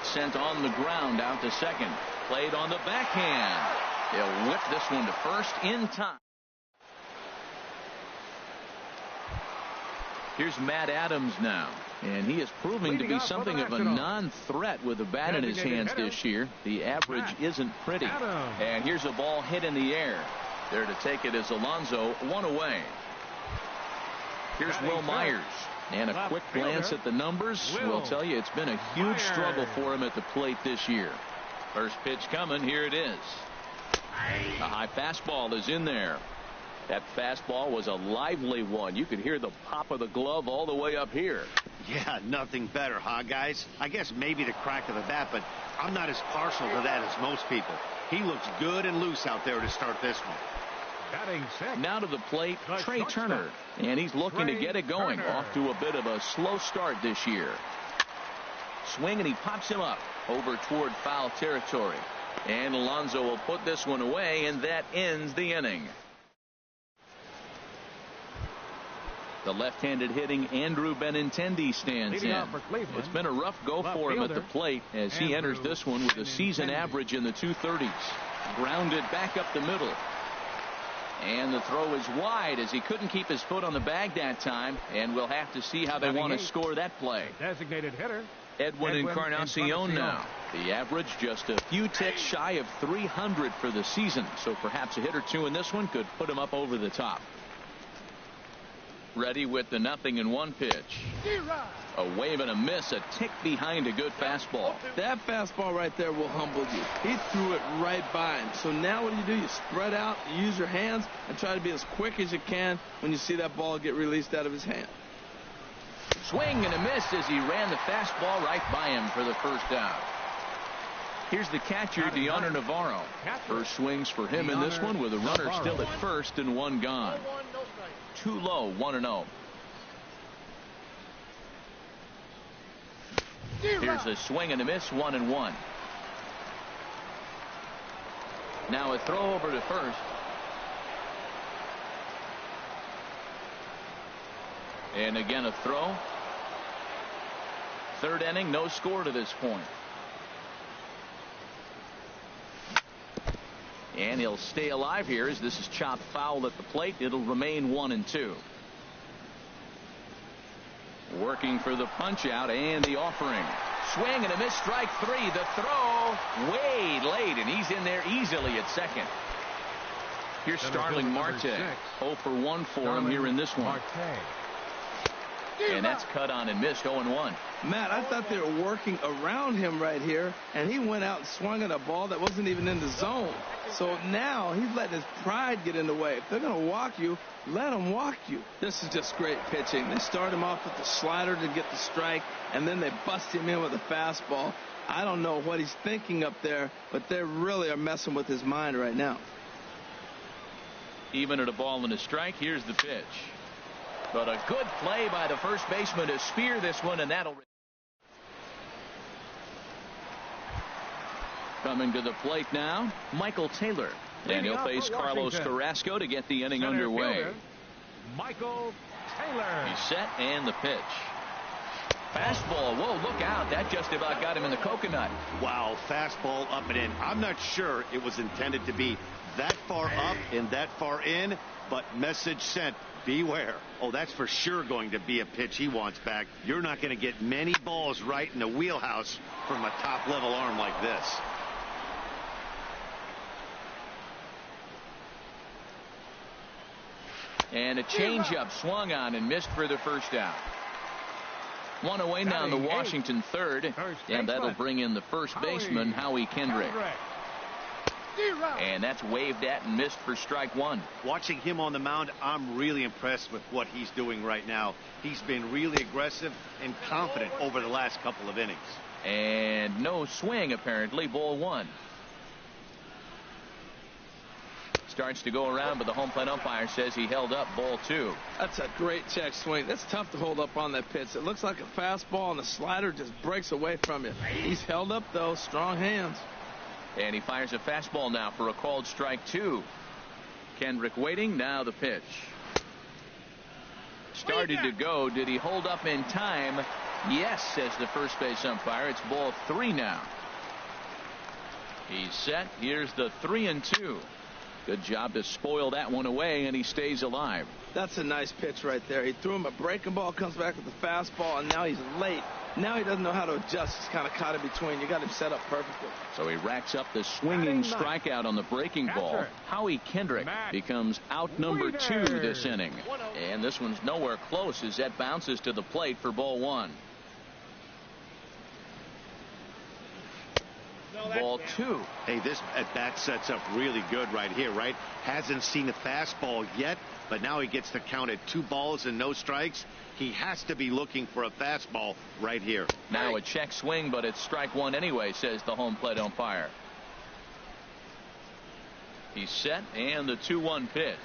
Sent on the ground out to second. Played on the backhand. They'll whip this one to first in time. Here's Matt Adams now, and he is proving to be something of a non-threat with the bat in his hands this year. The average isn't pretty. And here's a ball hit in the air. There to take it is Alonso, one away. Here's Will Myers, and a quick glance at the numbers will tell you it's been a huge struggle for him at the plate this year. First pitch coming, here it is. A high fastball is in there. That fastball was a lively one. You could hear the pop of the glove all the way up here. Yeah, nothing better, huh, guys? I guess maybe the crack of the bat, but I'm not as partial to that as most people. He looks good and loose out there to start this one. Now to the plate, Trey Turner. And he's looking to get it going. Off to a bit of a slow start this year. Swing, and he pops him up over toward foul territory. And Alonso will put this one away, and that ends the inning. The left-handed hitting Andrew Benintendi stands in. It's been a rough go for him at the plate as he enters this one with a season average in the 230s. Grounded back up the middle. And the throw is wide as he couldn't keep his foot on the bag that time, and we'll have to see how they want to score that play. Designated hitter Edwin Encarnacion now. The average just a few ticks shy of 300 for the season, so perhaps a hit or two in this one could put him up over the top. Ready with the 0-1 pitch. A wave and a miss, a tick behind a good fastball. That fastball right there will humble you. He threw it right by him. So now what do? You spread out, you use your hands, and try to be as quick as you can when you see that ball get released out of his hand. Swing and a miss as he ran the fastball right by him for the first out. Here's the catcher, Deoner Navarro. First swings for him in this one with a runner still at first and one gone. Too low, 1-0. Here's a swing and a miss, 1-1. Now a throw over to first. And again a throw. Third inning, no score to this point. And he'll stay alive here as this is chopped foul at the plate. It'll remain 1-2. Working for the punch out and the offering. Swing and a miss, strike three. The throw way late, and he's in there easily at second. Here's Starling Marte. 0 for 1 for him here in this one. And that's cut on and missed, 0-1. Matt, I thought they were working around him right here, and he went out and swung at a ball that wasn't even in the zone. So now he's letting his pride get in the way. If they're going to walk you, let them walk you. This is just great pitching. They start him off with the slider to get the strike, and then they bust him in with a fastball. I don't know what he's thinking up there, but they really are messing with his mind right now. Even at a ball and a strike, here's the pitch. But a good play by the first baseman to spear this one, and that'll... Coming to the plate now, Michael Taylor. And he'll face Carlos Carrasco to get the inning underway. Michael Taylor. He's set, and the pitch. Fastball. Whoa, look out. That just about got him in the coconut. Wow, fastball up and in. I'm not sure it was intended to be that far up and that far in, but message sent. Beware. Oh, that's for sure going to be a pitch he wants back. You're not going to get many balls right in the wheelhouse from a top-level arm like this. And a changeup swung on and missed for the first out. One away now in the Washington third. And that'll bring in the first baseman, Howie Kendrick. And that's waved at and missed for strike one. Watching him on the mound, I'm really impressed with what he's doing right now. He's been really aggressive and confident over the last couple of innings. And no swing, apparently. Ball one. starts to go around, but the home plate umpire says he held up ball 2. That's a great check swing. That's tough to hold up on that pitch. It looks like a fastball, and the slider just breaks away from you. He's held up, though. Strong hands. And he fires a fastball now for a called strike 2. Kendrick waiting. Now the pitch. Started to go. Did he hold up in time? Yes, says the first base umpire. It's ball 3 now. He's set. Here's the 3-2. Good job to spoil that one away, and he stays alive. That's a nice pitch right there. He threw him a breaking ball, comes back with the fastball, and now he's late. Now he doesn't know how to adjust. He's kind of caught in between. You got him set up perfectly. So he racks up the swinging strikeout on the breaking ball. Howie Kendrick becomes out number 2 this inning. And this one's nowhere close as that bounces to the plate for ball 1. Ball 2. Hey, this at bat sets up really good right here, right? Hasn't seen a fastball yet, but now he gets the count at 2 balls and no strikes. He has to be looking for a fastball right here. Now a check swing, but it's strike 1 anyway, says the home plate umpire. He's set, and the 2-1 pitch.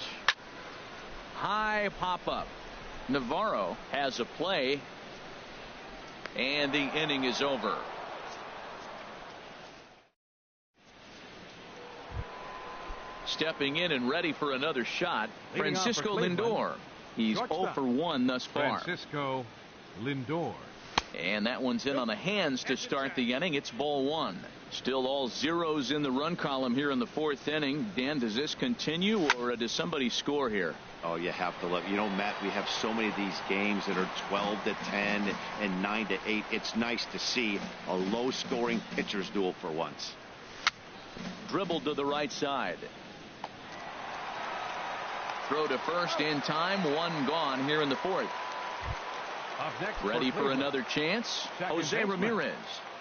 High pop-up. Navarro has a play, and the inning is over. Stepping in and ready for another shot, Francisco Lindor. He's 0 for 1 thus far. Francisco Lindor. And that one's in on the hands to start the inning. It's ball 1. Still all zeros in the run column here in the 4th inning. Dan, does this continue, or does somebody score here? Oh, you have to love. You know, Matt, we have so many of these games that are 12-10 and 9-8. It's nice to see a low-scoring pitcher's duel for once. Dribbled to the right side. Throw to first in time. 1 gone here in the 4th. Ready for another chance. Jose Ramirez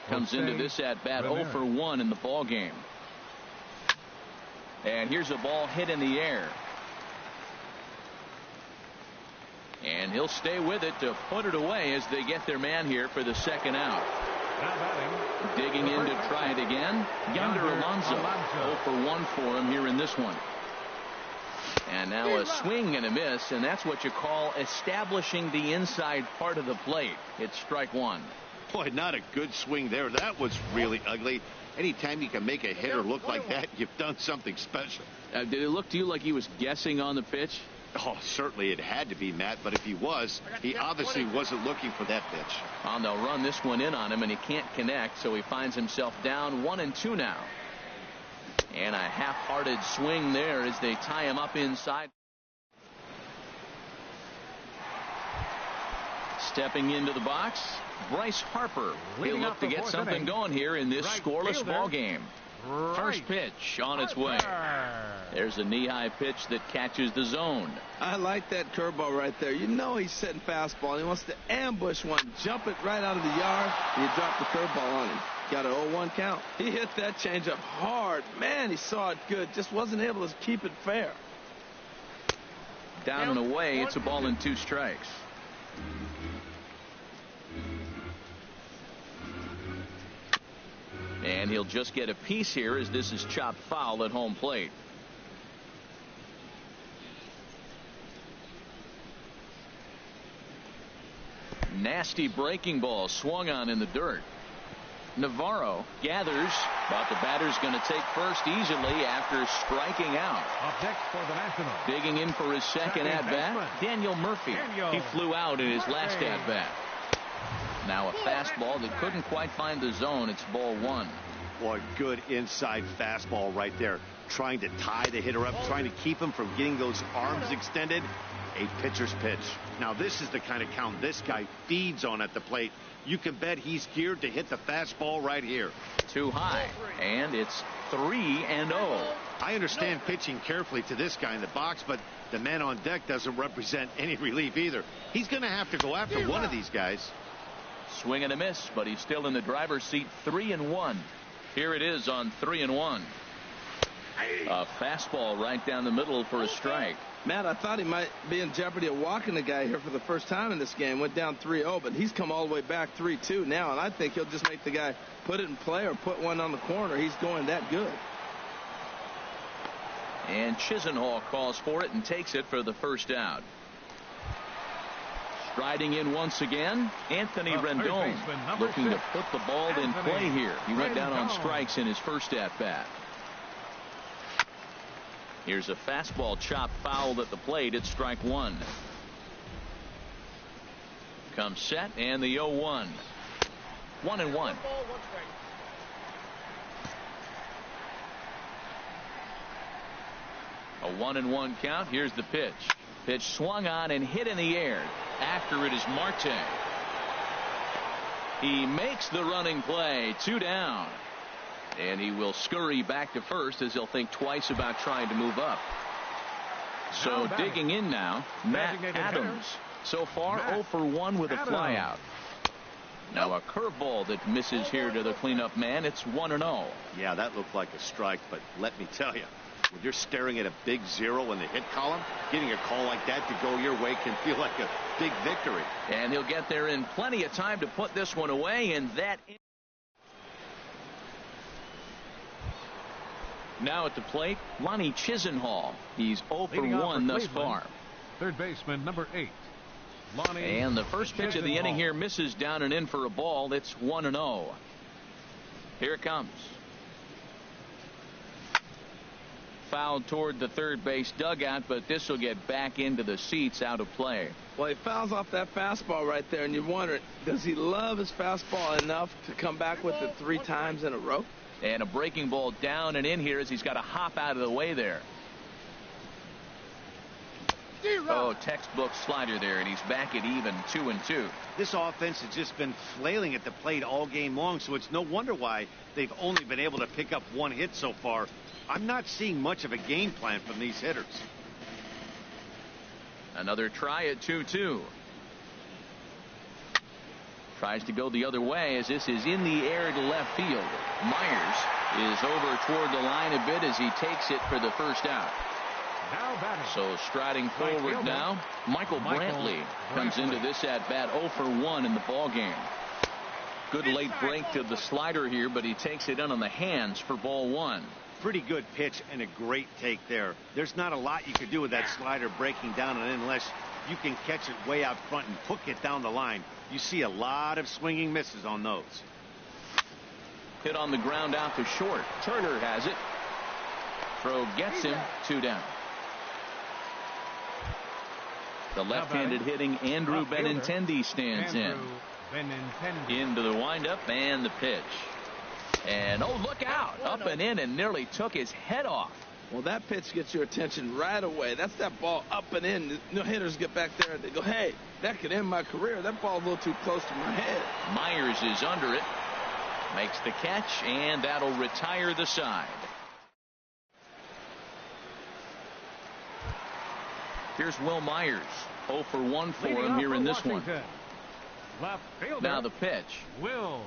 comes into this at bat 0 for 1 in the ball game. And here's a ball hit in the air. And he'll stay with it to put it away as they get their man here for the 2nd out. Digging in to try it again. Yonder Alonso. 0 for 1 for him here in this one. And now a swing and a miss, and that's what you call establishing the inside part of the plate. It's strike 1. Boy, not a good swing there. That was really ugly. Anytime you can make a hitter look like that, you've done something special. Did it look to you like he was guessing on the pitch? Oh, certainly it had to be, Matt, but if he was, he obviously wasn't looking for that pitch. Oh, they'll run this one in on him, and he can't connect, so he finds himself down 1-2 now. And a half-hearted swing there as they tie him up inside. Stepping into the box, Bryce Harper. He'll look to get something going here in this scoreless ball game. First pitch on its way. There's a knee-high pitch that catches the zone. I like that curveball right there. You know he's setting fastball, and he wants to ambush one, jump it right out of the yard, and you drop the curveball on him. Got an 0-1 count. He hit that changeup hard. Man, he saw it good. Just wasn't able to keep it fair. Down and away. It's a ball and 2 strikes. And he'll just get a piece here as this is chopped foul at home plate. Nasty breaking ball swung on in the dirt. Navarro gathers, but the batter's going to take first easily after striking out. Up next for the Nationals. Digging in for his second at-bat, Daniel Murphy. He flew out in his last at-bat. Now a fastball that couldn't quite find the zone. It's ball 1. Boy, good inside fastball right there. Trying to tie the hitter up, trying to keep him from getting those arms extended. A pitcher's pitch. Now this is the kind of count this guy feeds on at the plate. You can bet he's geared to hit the fastball right here. Too high, and it's 3-0. I understand pitching carefully to this guy in the box, but the man on deck doesn't represent any relief either. He's going to have to go after one of these guys. Swing and a miss, but he's still in the driver's seat. 3-1. Here it is on 3-1. A fastball right down the middle for a strike. Matt, I thought he might be in jeopardy of walking the guy here for the first time in this game. Went down 3-0, but he's come all the way back 3-2 now, and I think he'll just make the guy put it in play or put one on the corner. He's going that good. And Chisenhall calls for it and takes it for the first out. Striding in once again, Anthony Rendon, looking to put the ball in play here. He went down on strikes in his first at-bat. Here's a fastball chop fouled at the plate. It's strike one. Comes set and the 0-1. 1-1. A 1-1 count. Here's the pitch. Pitch swung on and hit in the air. After it is Marte. He makes the running play. 2 down. And he will scurry back to first as he'll think twice about trying to move up. So digging in now, Matt Adams. So far 0 for 1 with a flyout. Now a curveball that misses here to the cleanup man. It's 1-0. Yeah, that looked like a strike, but let me tell you, when you're staring at a big 0 in the hit column, getting a call like that to go your way can feel like a big victory. And he'll get there in plenty of time to put this one away, and that. Now at the plate, Lonnie Chisenhall. He's 0 for 1 thus far. Third baseman number 8. Lonnie. And the first pitch of the inning here misses down and in for a ball. It's 1-0. Here it comes. Fouled toward the third base dugout, but this will get back into the seats, out of play. Well, he fouls off that fastball right there, and you wonder, does he love his fastball enough to come back with it 3 times in a row? And a breaking ball down and in here as he's got to hop out of the way there. Oh, textbook slider there, and he's back at even 2-2. This offense has just been flailing at the plate all game long, so it's no wonder why they've only been able to pick up 1 hit so far. I'm not seeing much of a game plan from these hitters. Another try at 2-2. Tries to go the other way as this is in the air to left field. Myers is over toward the line a bit as he takes it for the first out. So striding forward now, Michael Brantley comes into this at bat 0 for 1 in the ball game. Good late break to the slider here, but he takes it in on the hands for ball 1. Pretty good pitch and a great take there. There's not a lot you could do with that slider breaking down and in unless you can catch it way out front and hook it down the line. You see a lot of swinging misses on those. Hit on the ground out to short. Turner has it. Throw gets him. 2 down. The left-handed hitting Andrew Benintendi stands in. Into the windup and the pitch. And oh, look out. Up and in and nearly took his head off. Well, that pitch gets your attention right away. That's that ball up and in. No hitters get back there and they go, hey, that could end my career. That ball's a little too close to my head. Myers is under it. Makes the catch, and that'll retire the side. Here's Will Myers. 0 for 1 for him here in this one. Now the pitch. Will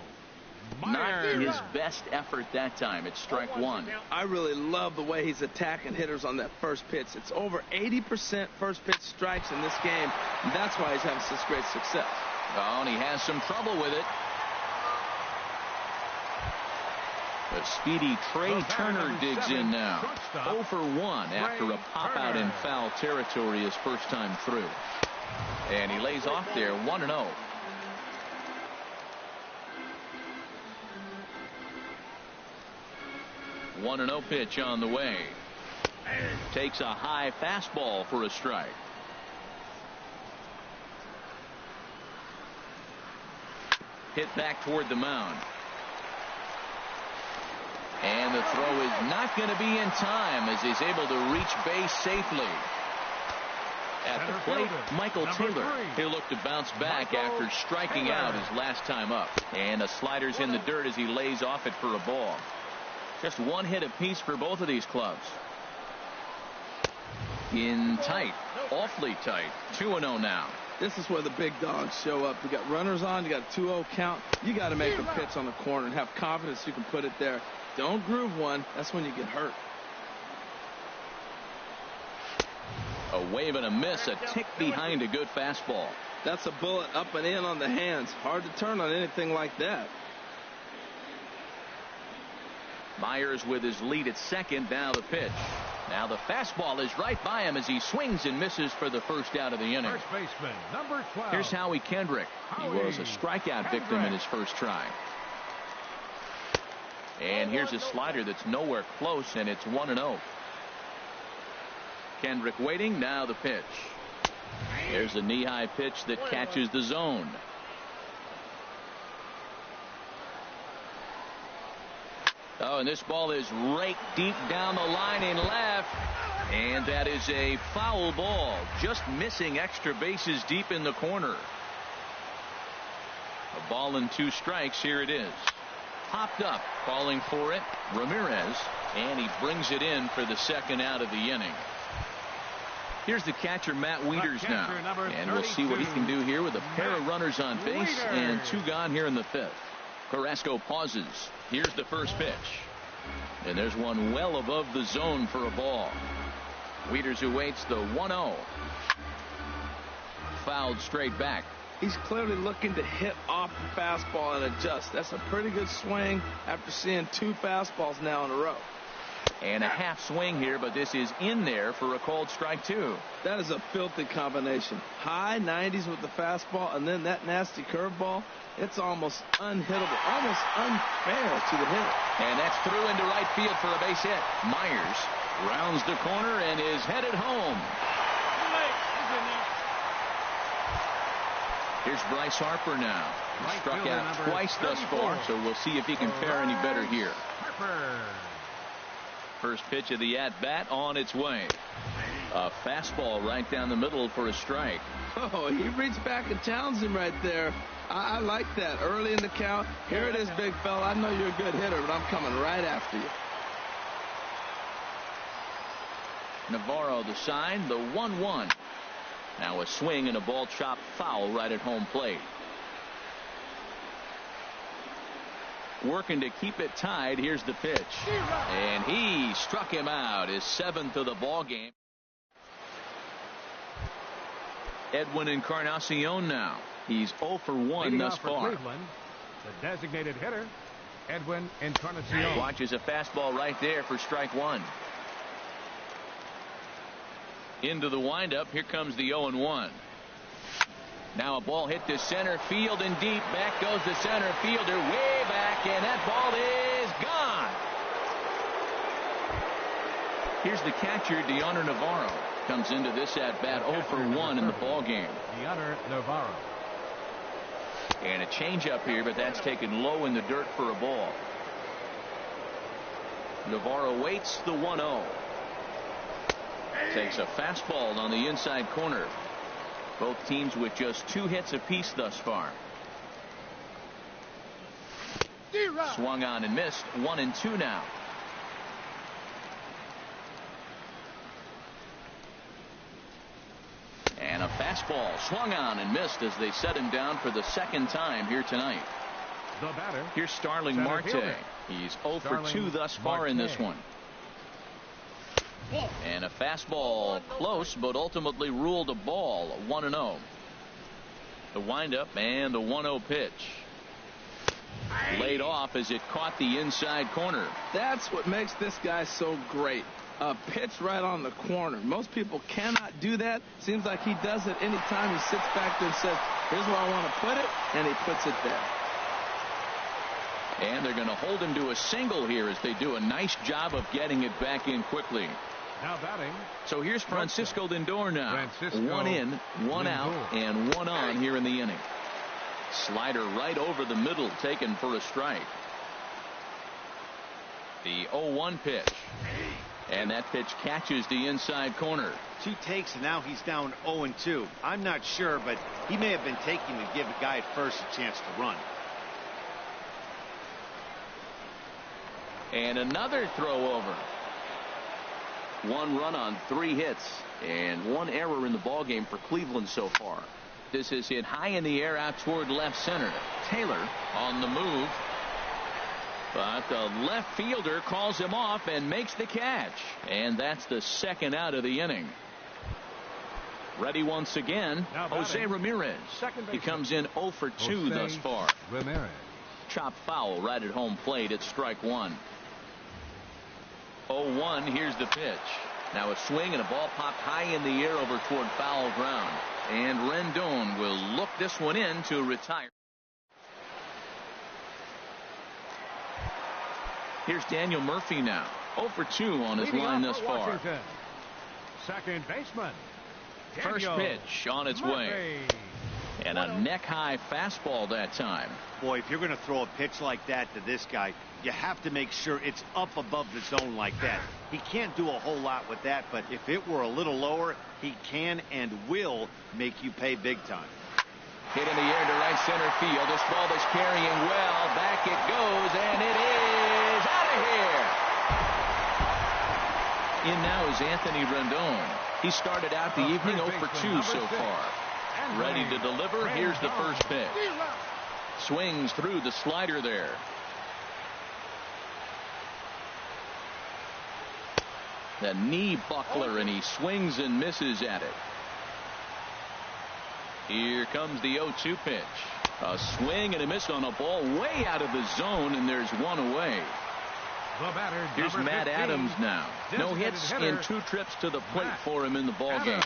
Not his best effort that time. It's strike 1. I really love the way he's attacking hitters on that first pitch. It's over 80% first pitch strikes in this game. And that's why he's having such great success. Oh, and he has some trouble with it. The speedy Trey Turner digs in now. 0 for 1 after a pop out in foul territory his first time through. And he lays off there 1-0. One 1-0 pitch on the way. Takes a high fastball for a strike. Hit back toward the mound. And the throw is not going to be in time as he's able to reach base safely. At the plate, Michael Taylor. He'll look to bounce back after striking out his last time up. And the slider's in the dirt as he lays off it for a ball. Just 1 hit apiece for both of these clubs. In tight, awfully tight. 2-0 now. This is where the big dogs show up. You got runners on, you got a 2-0 count. You got to make a pitch on the corner and have confidence you can put it there. Don't groove one. That's when you get hurt. A wave and a miss, a tick behind a good fastball. That's a bullet up and in on the hands. Hard to turn on anything like that. Myers with his lead at second. Now the pitch. Now the fastball is right by him as he swings and misses for the first out of the inning. First baseman, number 12. Here's Howie Kendrick. He was a strikeout victim in his first try. And here's a slider that's nowhere close, and it's 1-0. Kendrick waiting. Now the pitch. There's a knee-high pitch that catches the zone. Oh, and this ball is raked deep down the line in left. And that is a foul ball. Just missing extra bases deep in the corner. A ball and 2 strikes. Here it is. Popped up. Calling for it. Ramirez. And he brings it in for the second out of the inning. Here's the catcher, Matt Wieters, now. And we'll see what he can do here with a pair of runners on base and 2 gone here in the 5th. Carrasco pauses. Here's the first pitch. And there's one well above the zone for a ball. Wieters awaits the 1-0. Fouled straight back. He's clearly looking to hit off the fastball and adjust. That's a pretty good swing after seeing 2 fastballs now in a row. And a half swing here, but this is in there for a called strike 2. That is a filthy combination. High 90s with the fastball and then that nasty curveball. It's almost unhittable, almost unfair to the hitter. And that's through into right field for a base hit. Myers rounds the corner and is headed home. Here's Bryce Harper now. He struck out twice thus far, so we'll see if he can fare any better here. First pitch of the at-bat on its way. A fastball right down the middle for a strike. Oh, he reached back and challenged him right there. I like that. Early in the count. Here it is, big fella. I know you're a good hitter, but I'm coming right after you. Navarro the sign, the 1-1. Now a swing and a ball chopped foul right at home plate. Working to keep it tied. Here's the pitch. And he struck him out. His 7th of the ball game. Edwin Encarnacion now. He's 0 for 1 thus far. Cleveland, the designated hitter, Edwin Encarnacion. Watches a fastball right there for strike 1. Into the windup. Here comes the 0-1. Now a ball hit to center field and deep. Back goes the center fielder way back, and that ball is gone. Here's the catcher, Deoner Navarro. Comes into this at bat 0 for 1 in the ball game. Deoner Navarro. And a changeup here, but that's taken low in the dirt for a ball. Navarro waits the 1-0. Takes a fastball on the inside corner. Both teams with just 2 hits apiece thus far. Swung on and missed. 1-2 now. And a fastball swung on and missed as they set him down for the 2nd time here tonight. The batter. Here's Starling Marte. He's 0 for 2 thus far in this one. And a fastball close, but ultimately ruled a ball. 1-0. The windup and the 1-0 pitch. Laid off as it caught the inside corner. That's what makes this guy so great. A pitch right on the corner. Most people cannot do that. Seems like he does it anytime he sits back there and says, here's where I want to put it, and he puts it there. And they're going to hold him to a single here as they do a nice job of getting it back in quickly. Now batting. So here's Francisco Lindor now. 1 in, 1 out, and 1 on here in the inning. Slider right over the middle, taken for a strike. The 0-1 pitch. And that pitch catches the inside corner. 2 takes, and now he's down 0-2. I'm not sure, but he may have been taking to give a guy at first a chance to run. And another throw over. 1 run on 3 hits and 1 error in the ballgame for Cleveland so far. This is hit high in the air out toward left center. Taylor on the move. But the left fielder calls him off and makes the catch. And that's the 2nd out of the inning. Ready once again, Jose Ramirez. He comes in 0 for 2 thus far. Ramirez. Chop foul right at home plate at strike 1. 0-1. Here's the pitch. Now a swing and a ball popped high in the air over toward foul ground. And Rendon will look this one in to retire. Here's Daniel Murphy now. 0-for-2 on his line thus far. Washington. Second baseman. First pitch on its way. And a neck-high fastball that time. Boy, if you're going to throw a pitch like that to this guy, you have to make sure it's up above the zone like that. He can't do a whole lot with that, but if it were a little lower, he can and will make you pay big time. Hit in the air to right center field. This ball is carrying well. Back it goes, and it is out of here. In now is Anthony Rendon. He started out the evening 0-for-2 so far. Ready to deliver. Here's the first pitch. Swings through the slider there. The knee buckler, and he swings and misses at it. Here comes the 0-2 pitch. A swing and a miss on a ball way out of the zone, and there's one away. Here's Matt Adams now. No hits in 2 trips to the plate for him in the ball game.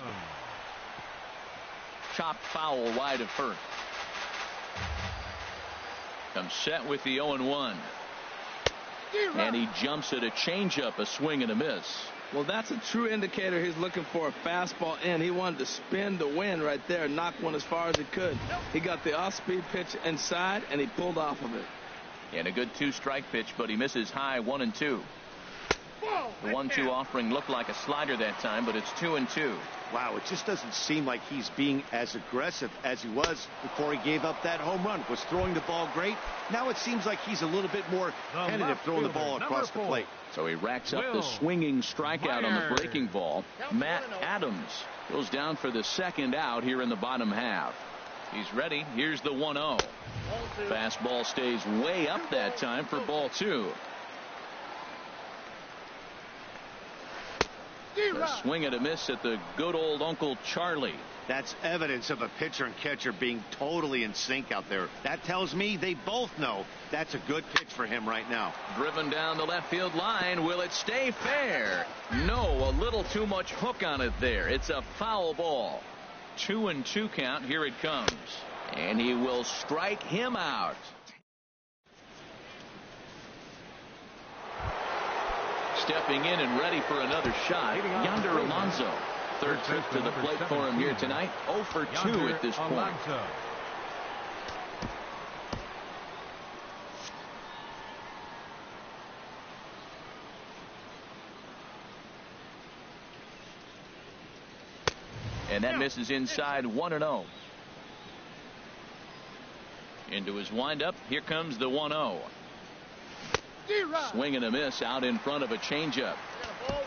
Chopped foul wide of first. Comes set with the 0-1. And he jumps at a changeup, a swing and a miss. Well, that's a true indicator he's looking for a fastball in. He wanted to spin the wind right there, knock one as far as he could. He got the off-speed pitch inside, and he pulled off of it. And a good 2-strike pitch, but he misses high 1-2. The 1-2 offering looked like a slider that time, but it's 2-2. Wow, it just doesn't seem like he's being as aggressive as he was before he gave up that home run. Was throwing the ball great. Now it seems like he's a little bit more tentative throwing the ball across the plate. So he racks up the swinging strikeout on the breaking ball. Matt Adams goes down for the second out here in the bottom half. He's ready. Here's the 1-0. Fastball stays way up that time for ball 2. A swing and a miss at the good old Uncle Charlie. That's evidence of a pitcher and catcher being totally in sync out there. That tells me they both know that's a good pitch for him right now. Driven down the left field line. Will it stay fair? No, a little too much hook on it there. It's a foul ball. 2-2 count. Here it comes. And he will strike him out. Stepping in and ready for another shot, Yonder Alonso. Third trip to the plate for him here tonight. 0-for-2 at this point. And that misses inside 1-0. Into his windup. Here comes the 1-0. Swing and a miss out in front of a changeup.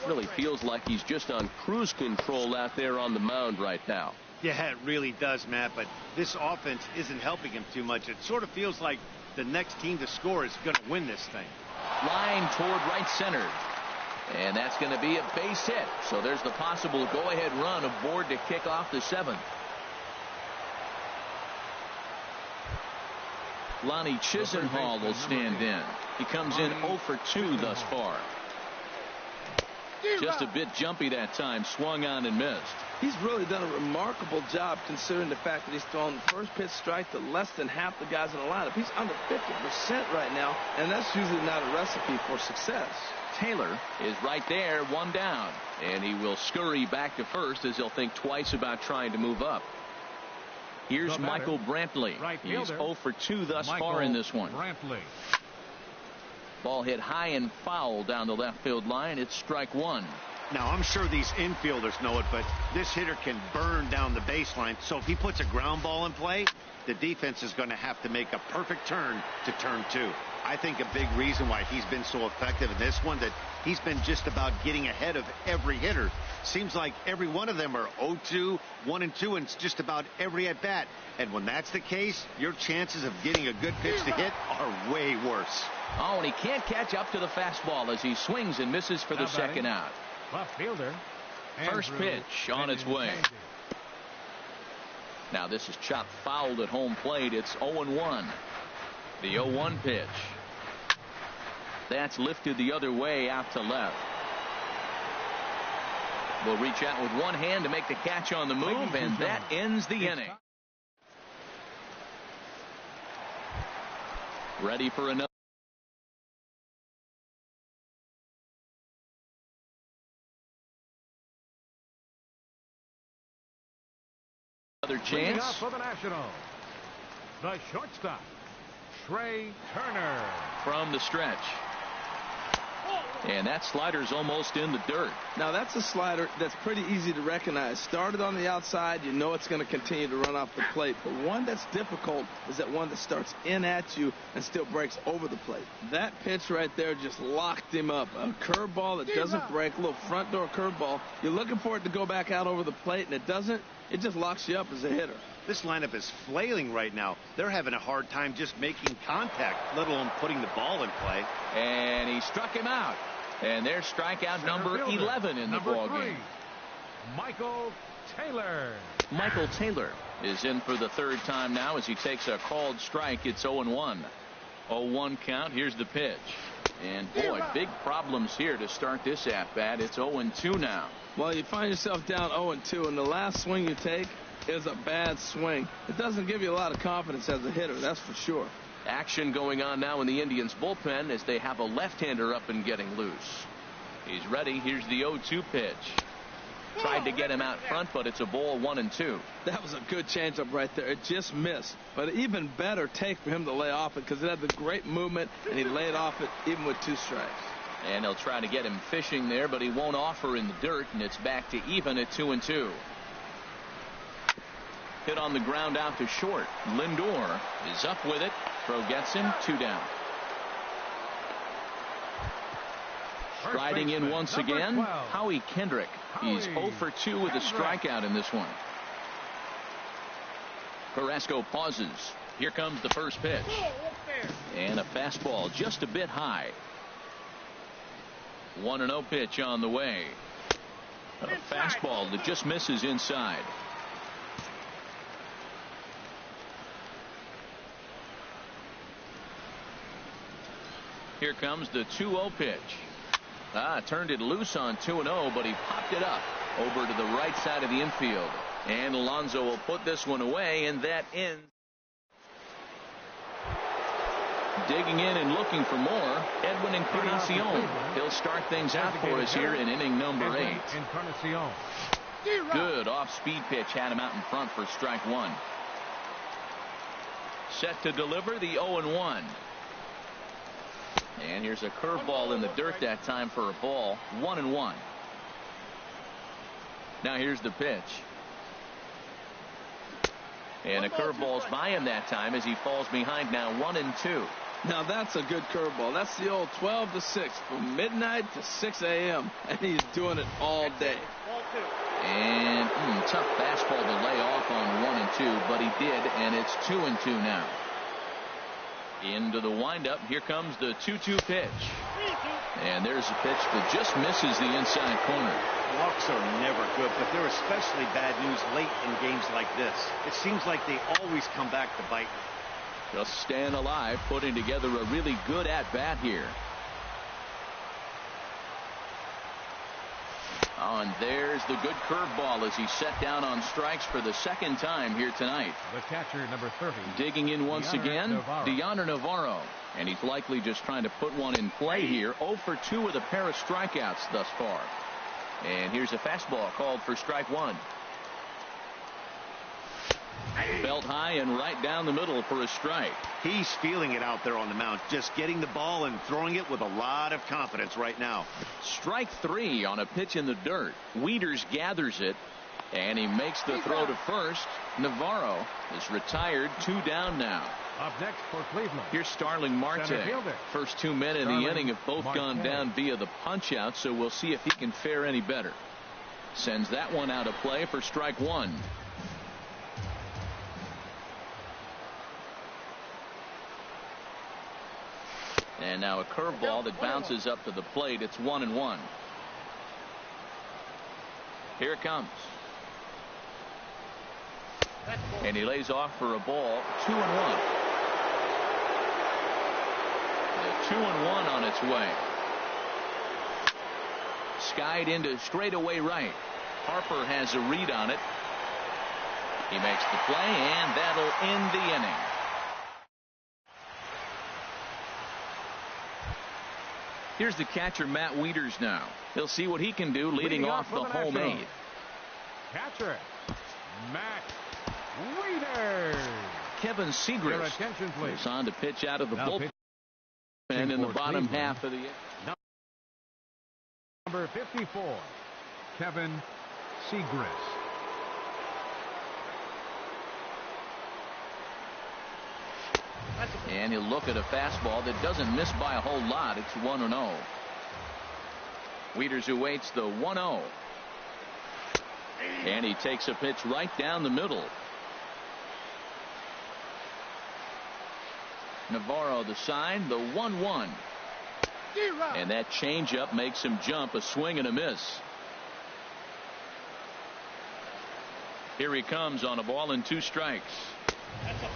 Really feels like he's just on cruise control out there on the mound right now. Yeah, it really does, Matt, but this offense isn't helping him too much. It sort of feels like the next team to score is going to win this thing. Line toward right center. And that's going to be a base hit. So there's the possible go-ahead run aboard to kick off the 7th. Lonnie Chisenhall will stand in. He comes in 0-for-2 thus far. Just a bit jumpy that time. Swung on and missed. He's really done a remarkable job considering the fact that he's thrown the first pitch strike to less than half the guys in the lineup. He's under 50% right now, and that's usually not a recipe for success. Taylor is right there, 1 down. And he will scurry back to first as he'll think twice about trying to move up. Here's Michael Brantley. He's 0-for-2 thus far in this one. Ball hit high and foul down the left field line. It's strike 1. Now, I'm sure these infielders know it, but this hitter can burn down the baseline. So if he puts a ground ball in play, the defense is going to have to make a perfect turn to turn 2. I think a big reason why he's been so effective in this one, that he's been just about getting ahead of every hitter. Seems like every one of them are 0-2, 1-2, and it's just about every at bat. And when that's the case, your chances of getting a good pitch to hit are way worse. Oh, and he can't catch up to the fastball as he swings and misses for the second out. Left fielder. First pitch on its way. Now this is chopped fouled at home plate. It's 0-1. The 0-1 pitch. That's lifted the other way out to left. will reach out with one hand to make the catch on the move, and that ends the inning. Ready for another chance. For the Nationals, the shortstop, Trey Turner. From the stretch. And that slider's almost in the dirt. Now that's a slider that's pretty easy to recognize. Started on the outside, you know it's going to continue to run off the plate. But one that's difficult is that one that starts in at you and still breaks over the plate. That pitch right there just locked him up. A curveball that doesn't break, a little front door curveball. You're looking for it to go back out over the plate, and it doesn't. It just locks you up as a hitter. This lineup is flailing right now. They're having a hard time just making contact, let alone putting the ball in play. And he struck him out. And there's strikeout number 11 in the ballgame. Michael Taylor. Michael Taylor is in for the third time now as he takes a called strike. It's 0-1. 0-1 count. Here's the pitch. And boy, big problems here to start this at-bat. It's 0-2 now. Well, you find yourself down 0-2, and the last swing you take is a bad swing. It doesn't give you a lot of confidence as a hitter, that's for sure. Action going on now in the Indians bullpen as they have a left-hander up and getting loose. He's ready. Here's the 0-2 pitch. Tried to get him out front, but it's a ball, 1-2. That was a good changeup right there. It just missed. But an even better take for him to lay off it because it had the great movement, and he laid off it even with 2 strikes. And they'll try to get him fishing there, but he won't offer in the dirt, and it's back to even at 2-2. Hit on the ground out to short. Lindor is up with it. Throw gets him. 2 down. Striding in once again, Howie Kendrick. He's 0 for 2 with a strikeout in this one. Carrasco pauses. Here comes the first pitch. And a fastball just a bit high. 1-0 pitch on the way. A fastball that just misses inside. Here comes the 2-0 pitch. Turned it loose on 2-0, but he popped it up over to the right side of the infield. And Alonso will put this one away, and that ends. Digging in and looking for more, Edwin Encarnacion. He'll start things out for us here in inning number 8. Good off-speed pitch had him out in front for strike 1. Set to deliver the 0-1. And here's a curveball in the dirt that time for a ball. 1-1. Now here's the pitch. And a curveball's by him that time as he falls behind now 1-2. Now that's a good curveball. That's the old 12 to 6 from midnight to 6 a.m. and he's doing it all day. And tough fastball to lay off on 1-2, but he did, and it's 2-2 now. Into the windup. Here comes the 2-2 pitch. And there's a pitch that just misses the inside corner. Walks are never good, but they're especially bad news late in games like this. It seems like they always come back to bite. Just staying alive, putting together a really good at-bat here. And there's the good curveball as he's set down on strikes for the second time here tonight. The catcher, number 30. Digging in once again, Deoner Navarro. And he's likely just trying to put one in play here. 0 for 2 with a pair of strikeouts thus far. And here's a fastball called for strike 1. Belt high and right down the middle for a strike. He's feeling it out there on the mound, just getting the ball and throwing it with a lot of confidence right now. Strike 3 on a pitch in the dirt. Wieters gathers it, and he makes the throw to first. Navarro is retired. 2 down now. Up next for Cleveland, here's Starling Marte. First 2 men in the inning have both gone down via the punch-out, so we'll see if he can fare any better. Sends that one out of play for strike 1. And now a curveball that bounces up to the plate. It's 1-1. Here it comes. And he lays off for a ball. 2-1. The 2-1 on its way. Skied into straightaway right. Harper has a read on it. He makes the play, and that'll end the inning. Here's the catcher, Matt Wieters now. He'll see what he can do leading off the home eighth. Catcher, Matt Wieters. Kevin Segrist is on to pitch out of the bullpen in the bottom half of the inning. Number 54, Kevin Segrist. And he'll look at a fastball that doesn't miss by a whole lot. It's 1-0. Wieters awaits the 1-0. And he takes a pitch right down the middle. Navarro the sign, the 1-1. And that changeup makes him jump, a swing and a miss. Here he comes on a ball and 2 strikes.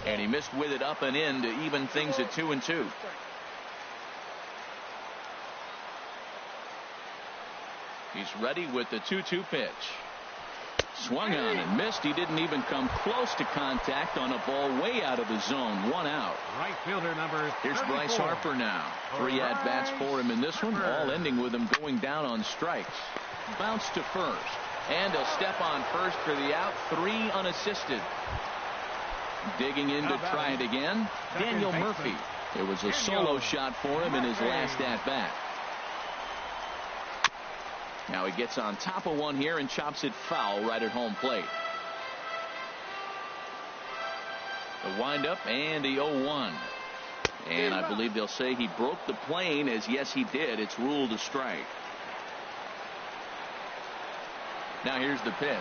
And he missed with it up and in to even things at 2-2. He's ready with the 2-2 pitch. Swung on and missed. He didn't even come close to contact on a ball way out of the zone. 1 out. Right fielder number 34. Here's Bryce Harper now. 3 at-bats for him in this one, all ending with him going down on strikes. Bounce to first. And he'll step on first for the out. 3 unassisted. Digging in to try it again, Daniel Murphy. It was a solo shot for him in his last at-bat. Now he gets on top of one here and chops it foul right at home plate. The windup and the 0-1. And I believe they'll say he broke the plane, as yes he did. It's ruled a strike. Now here's the pitch.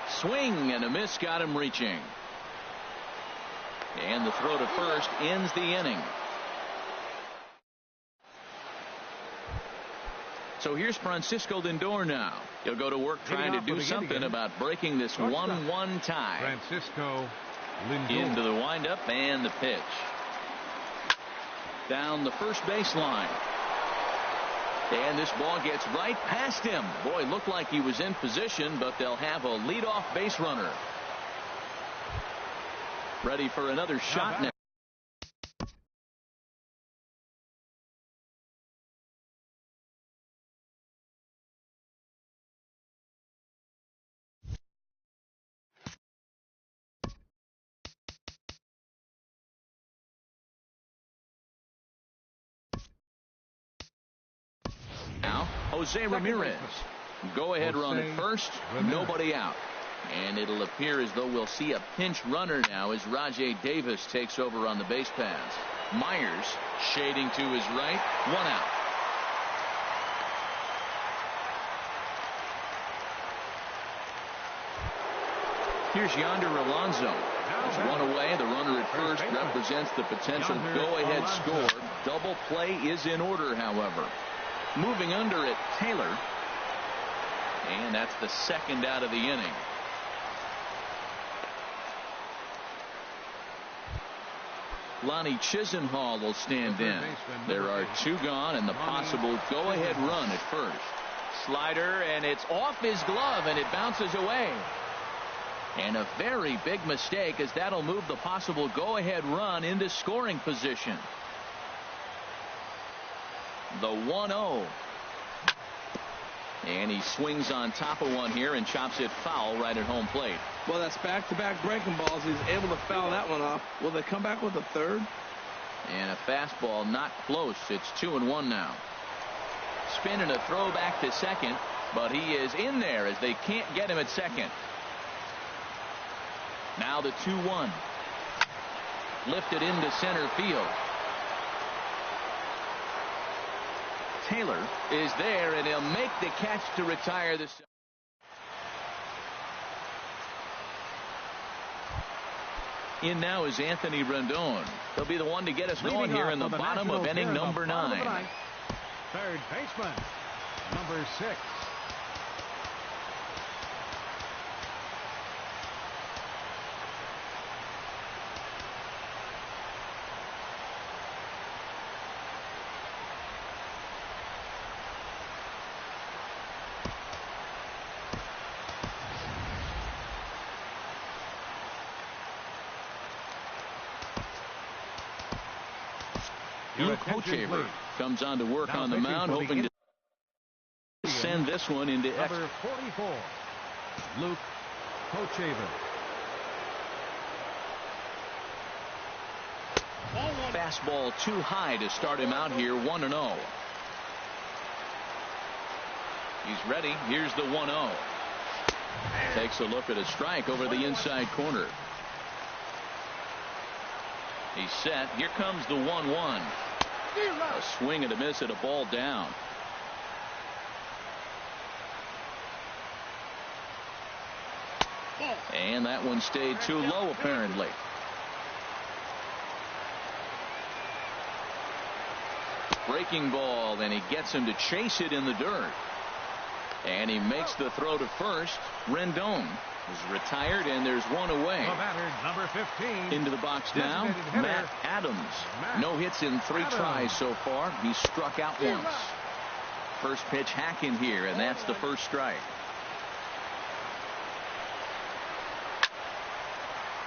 Swing and a miss got him reaching. And the throw to first ends the inning. So here's Francisco Lindor now. He'll go to work trying to do something about breaking this 1-1 tie. Francisco Lindor. Into the windup and the pitch. Down the first baseline. And this ball gets right past him. Boy, looked like he was in position, but they'll have a leadoff base runner. Ready for another shot now. Now, Jose Ramirez. Go ahead run at first. Nobody out. And it'll appear as though we'll see a pinch runner now as Rajai Davis takes over on the base pass. Myers shading to his right. 1 out. Here's Yonder Alonso. There's 1 away. The runner at first represents the potential go-ahead score. Double play is in order, however. Moving under it, Taylor. And that's the 2nd out of the inning. Lonnie Chisenhall will stand in. There are 2 gone and the possible go-ahead run at first. Slider, and it's off his glove, and it bounces away. And a very big mistake, as that'll move the possible go-ahead run into scoring position. The 1-0. And he swings on top of one here and chops it foul right at home plate. Well, that's back-to-back breaking balls. He's able to foul that one off. Will they come back with a third? And a fastball not close. It's 2-1 now. Spin and a throw back to second, but he is in there as they can't get him at second. Now the 2-1. Lifted into center field. Taylor is there, and he'll make the catch to retire this. In now is Anthony Rendon. He'll be the one to get us going here in the bottom of inning number 9. Third baseman, number 6. Luke Hochevar comes on to work on the mound, hoping to send this one into number 44, Luke Hochevar. Fastball too high to start him out here, 1-0. He's ready. Here's the 1-0. Takes a look at a strike over the inside corner. He's set. Here comes the 1-1. A swing and a miss at a ball down. And that one stayed too low, apparently. Breaking ball, and he gets him to chase it in the dirt. And he makes the throw to first. Rendon is retired, and there's one away. The batter, number 15. Into the box now, Matt Adams. No hits in 3 tries so far. He's struck out once. First pitch hacking here, and that's the first strike.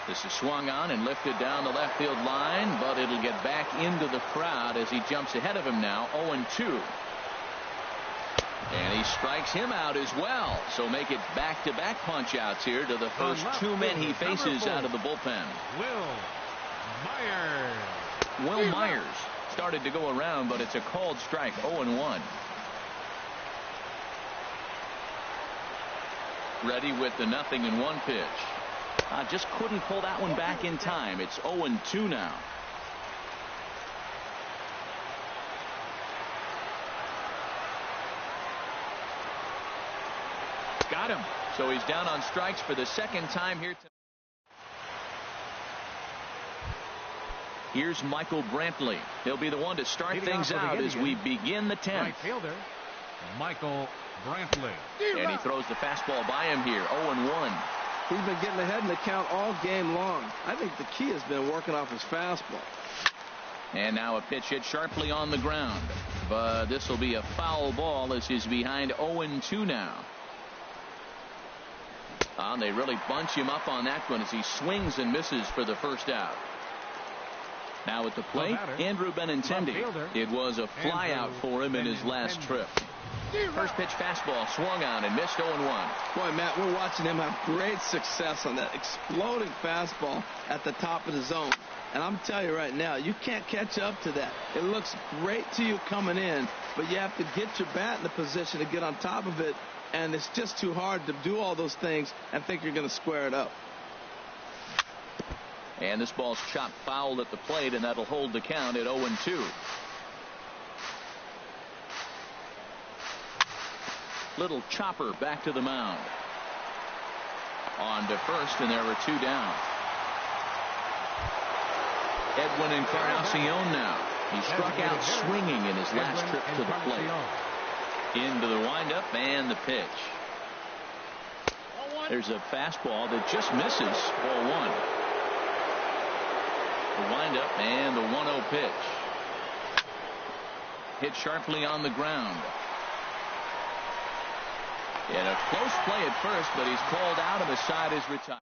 This is swung on and lifted down the left field line, but it'll get back into the crowd as he jumps ahead of him now, 0-2. And he strikes him out as well. So make it back-to-back punch-outs here to the first 2 men he faces out of the bullpen. Will Myers started to go around, but it's a called strike, 0-1. Ready with the 0-1 pitch. Just couldn't pull that one back in time. It's 0-2 now. Got him. So he's down on strikes for the second time here tonight. Here's Michael Brantley. He'll be the one to start things out as we begin the 10th. Right fielder, Michael Brantley. And he throws the fastball by him here, 0-1. He's been getting ahead in the count all game long. I think the key has been working off his fastball. And now a pitch hit sharply on the ground. But this will be a foul ball as he's behind 0-2 now. They really bunch him up on that one as he swings and misses for the first out. Now at the plate, Andrew Benintendi. It was a fly out for him in his last trip. First pitch fastball swung on and missed, 0-1. Boy, Matt, we're watching him have great success on that exploding fastball at the top of the zone. And I'm telling you right now, you can't catch up to that. It looks great to you coming in, but you have to get your bat in the position to get on top of it. And it's just too hard to do all those things and think you're going to square it up. And this ball's chopped foul at the plate, and that'll hold the count at 0-2. Little chopper back to the mound. On to first, and there were 2 down. Edwin Encarnacion now. He struck out swinging in his last trip to the plate. Into the windup and the pitch. There's a fastball that just misses, ball 1. The windup and the 1-0 pitch. Hit sharply on the ground. And a close play at first, but he's called out and the side is retired.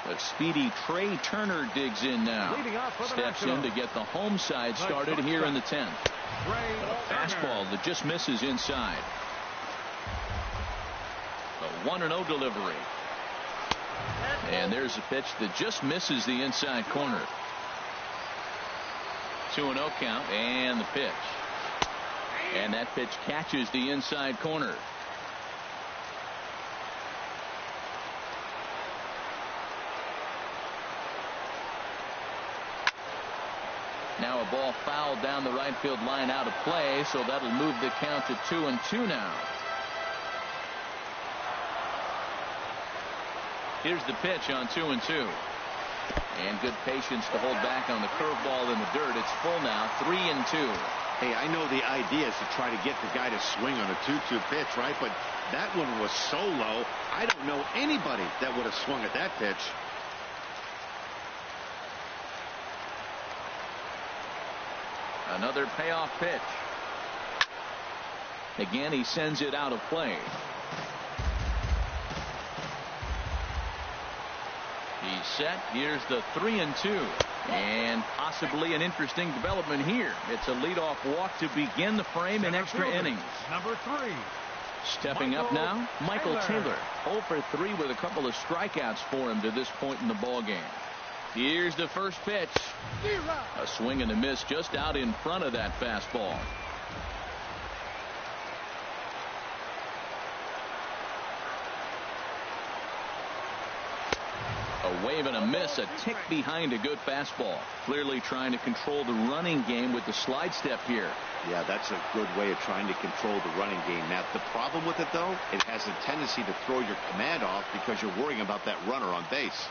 The speedy Trey Turner digs in now. Steps in to get the home side started here in the 10th. A fastball that just misses inside. A 1-0 delivery. And there's a pitch that just misses the inside corner. 2-0 count and the pitch. And that pitch catches the inside corner. Now a ball fouled down the right field line out of play, so that'll move the count to 2-2 now. Here's the pitch on 2-2. And good patience to hold back on the curveball in the dirt. It's full now, 3-2. Hey, I know the idea is to try to get the guy to swing on a 2-2 pitch, right? But that one was so low, I don't know anybody that would have swung at that pitch. Another payoff pitch. Again, he sends it out of play. He's set. Here's the 3-2. And possibly an interesting development here. It's a leadoff walk to begin the frame in extra innings. Number 3. Stepping up now, Michael Taylor. 0 for 3 with a couple of strikeouts for him to this point in the ballgame. Here's the first pitch. A swing and a miss just out in front of that fastball. A wave and a miss, a tick behind a good fastball. Clearly trying to control the running game with the slide step here. Yeah, that's a good way of trying to control the running game, Matt. The problem with it, though, it has a tendency to throw your command off because you're worrying about that runner on base.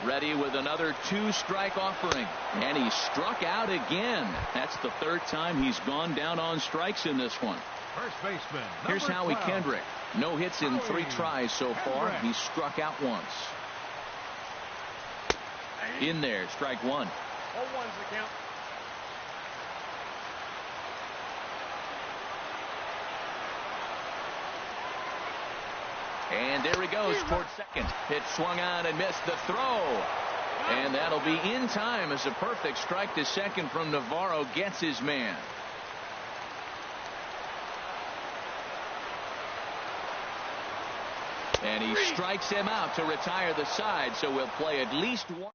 Ready with another 2-strike offering. And he struck out again. That's the 3rd time he's gone down on strikes in this one. First baseman. Here's Howie 12. Kendrick. No hits in 3 tries so far. He struck out once. In there, strike 1. 0-1's the count. And there he goes towards second. Pitch swung on and missed the throw. And that'll be in time as a perfect strike to second from Navarro gets his man. And he strikes him out to retire the side, so we'll play at least one.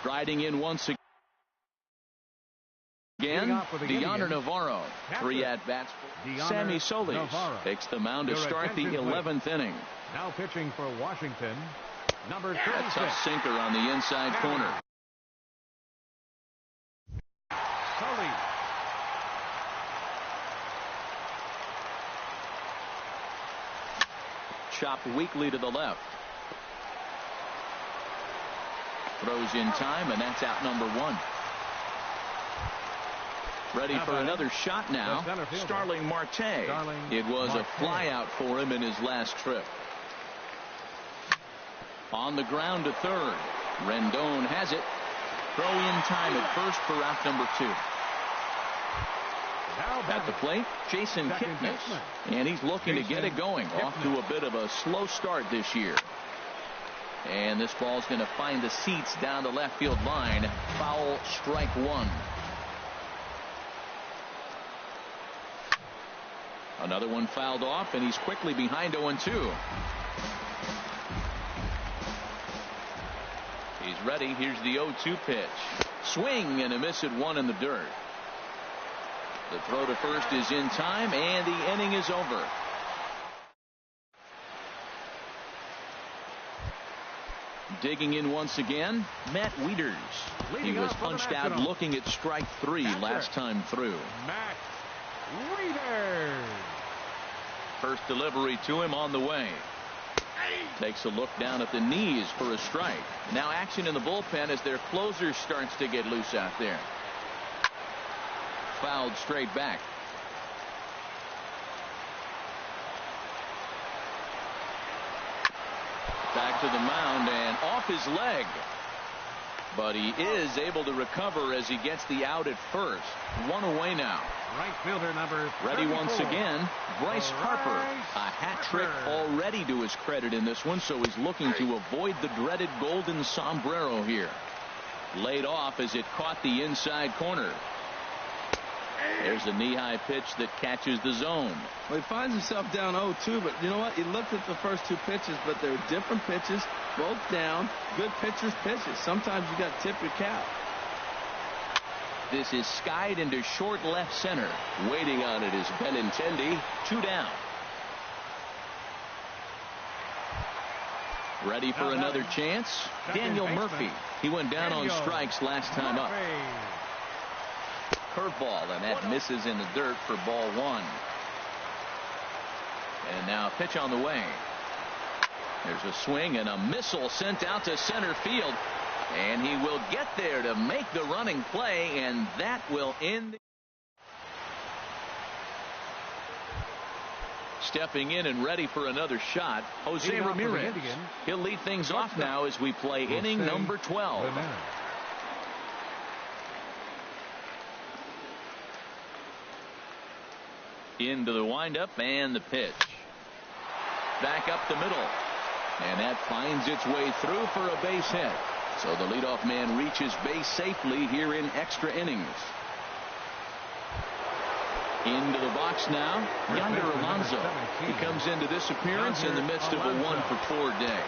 Striding in once again, DeYonder Navarro. 3 at-bats. Sammy Solis takes the mound to start the 11th inning. Now pitching for Washington, number 36. A tough sinker on the inside corner. Solis. Chopped weakly to the left. Throws in time, and that's out number 1. Ready for another shot now. Starling Marte. It was a fly out for him in his last trip. On the ground to third. Rendon has it. Throw in time at first for out number 2. At the plate, Jason Kipnis. And he's looking to get it going. Off to a bit of a slow start this year. And this ball's going to find the seats down the left field line. Foul, strike 1. Another one fouled off, and he's quickly behind 0-2. He's ready. Here's the 0-2 pitch. Swing and a miss at 1 in the dirt. The throw to first is in time, and the inning is over. Digging in once again, Matt Wieters. He was punched out looking at strike 3 last time through. Matt Wieters. First delivery to him on the way. Takes a look down at the knees for a strike. Now action in the bullpen as their closer starts to get loose out there. Fouled straight back. Back to the mound and off his leg. But he is able to recover as he gets the out at first. 1 away now. Right fielder number 34. Ready once again, Bryce Harper. A hat trick already to his credit in this one, so he's looking to avoid the dreaded golden sombrero here. Laid off as it caught the inside corner. There's a knee-high pitch that catches the zone. Well, he finds himself down 0-2, but you know what? He looked at the first 2 pitches, but they're different pitches, both down, good pitchers' pitches. Sometimes you got to tip your cap. This is skied into short left center. Waiting on it is Benintendi. 2 down. Ready for another chance? Daniel Murphy. He went down on strikes last time up. Curveball, and that misses in the dirt for ball 1. And now a pitch on the way. There's a swing and a missile sent out to center field. And he will get there to make the running play, and that will end. Stepping in and ready for another shot, Jose Ramirez. He'll lead things off now as we play inning number 12. Into the windup and the pitch. Back up the middle. And that finds its way through for a base hit. So the leadoff man reaches base safely here in extra innings. Into the box now, Yonder Alonso. He comes into this appearance in the midst of a 1-for-4 day.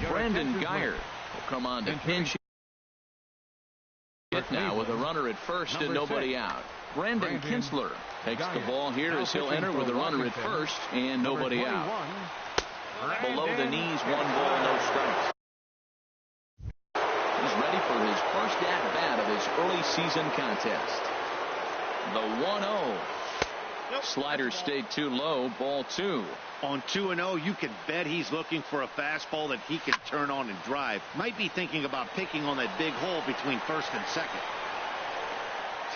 Brandon Geyer will come on to pinch hit now with a runner at first and nobody out. Brandon Kinsler takes the ball here as he'll enter with a runner at first and nobody out. Below the knees, 1 ball, no strikes. He's ready for his first at-bat of his early season contest. The 1-0. Slider stayed too low, ball 2. On 2-0, you can bet he's looking for a fastball that he can turn on and drive. Might be thinking about picking on that big hole between first and second.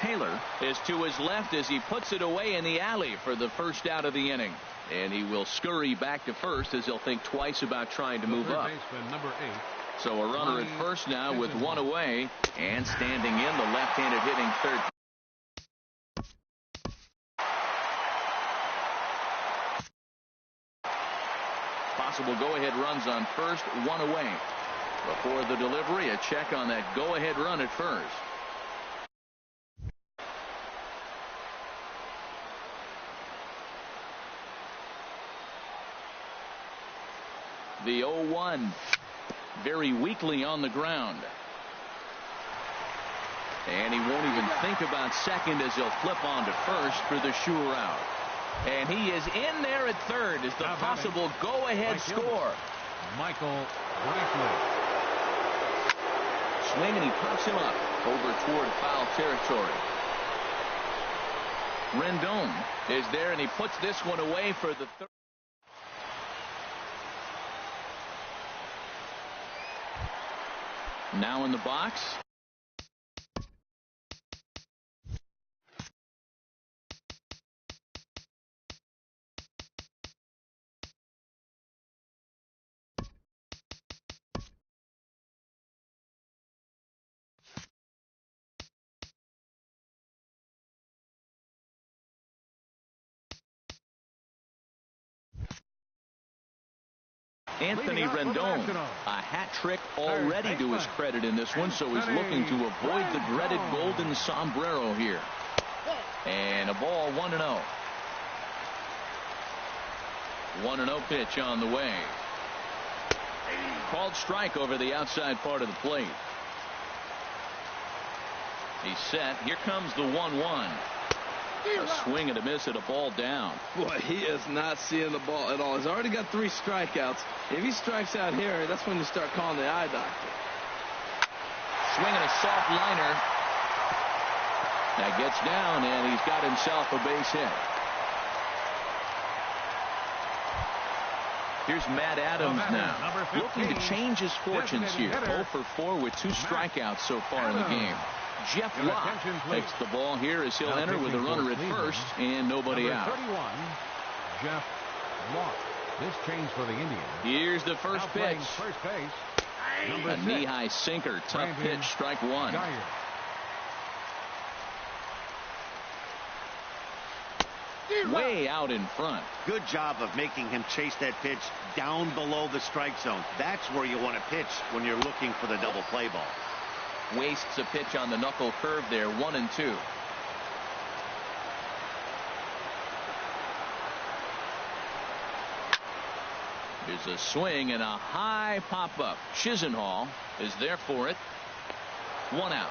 Taylor is to his left as he puts it away in the alley for the first out of the inning. And he will scurry back to first as he'll think twice about trying to move up. Number 8. So a runner at first now with 1 away. And standing in, the left-handed hitting third. Possible go-ahead runs on first, 1 away. Before the delivery, a check on that go-ahead run at first. The 0-1, very weakly on the ground. And he won't even think about second as he'll flip on to first for the sure out. And he is in there at third as the possible go-ahead score. Michael Brantley. Swing and he pops him up over toward foul territory. Rendon is there and he puts this one away for the third. Now in the box. Anthony Rendon, a hat trick already to his credit in this one, so he's looking to avoid the dreaded golden sombrero here. And a ball, 1-0. 1-0 pitch on the way. Called strike over the outside part of the plate. He's set. Here comes the 1-1. A swing and a miss at a ball down. Boy, he is not seeing the ball at all. He's already got 3 strikeouts. If he strikes out here, that's when you start calling the eye doctor. Swing and a soft liner. That gets down, and he's got himself a base hit. Here's Matt Adams now, looking to change his fortunes here. 0 for 4 with 2 strikeouts so far in the game. Jeff Locke takes the ball here as he'll enter with a runner at first and nobody out. 31, Jeff Locke. This change for the Indians. Here's the first pitch. First base. A knee-high sinker. Tough pitch. Strike 1. Geyer. Way out in front. Good job of making him chase that pitch down below the strike zone. That's where you want to pitch when you're looking for the double play ball. Wastes a pitch on the knuckle curve there. 1-2. There's a swing and a high pop-up. Chisenhall is there for it. 1 out.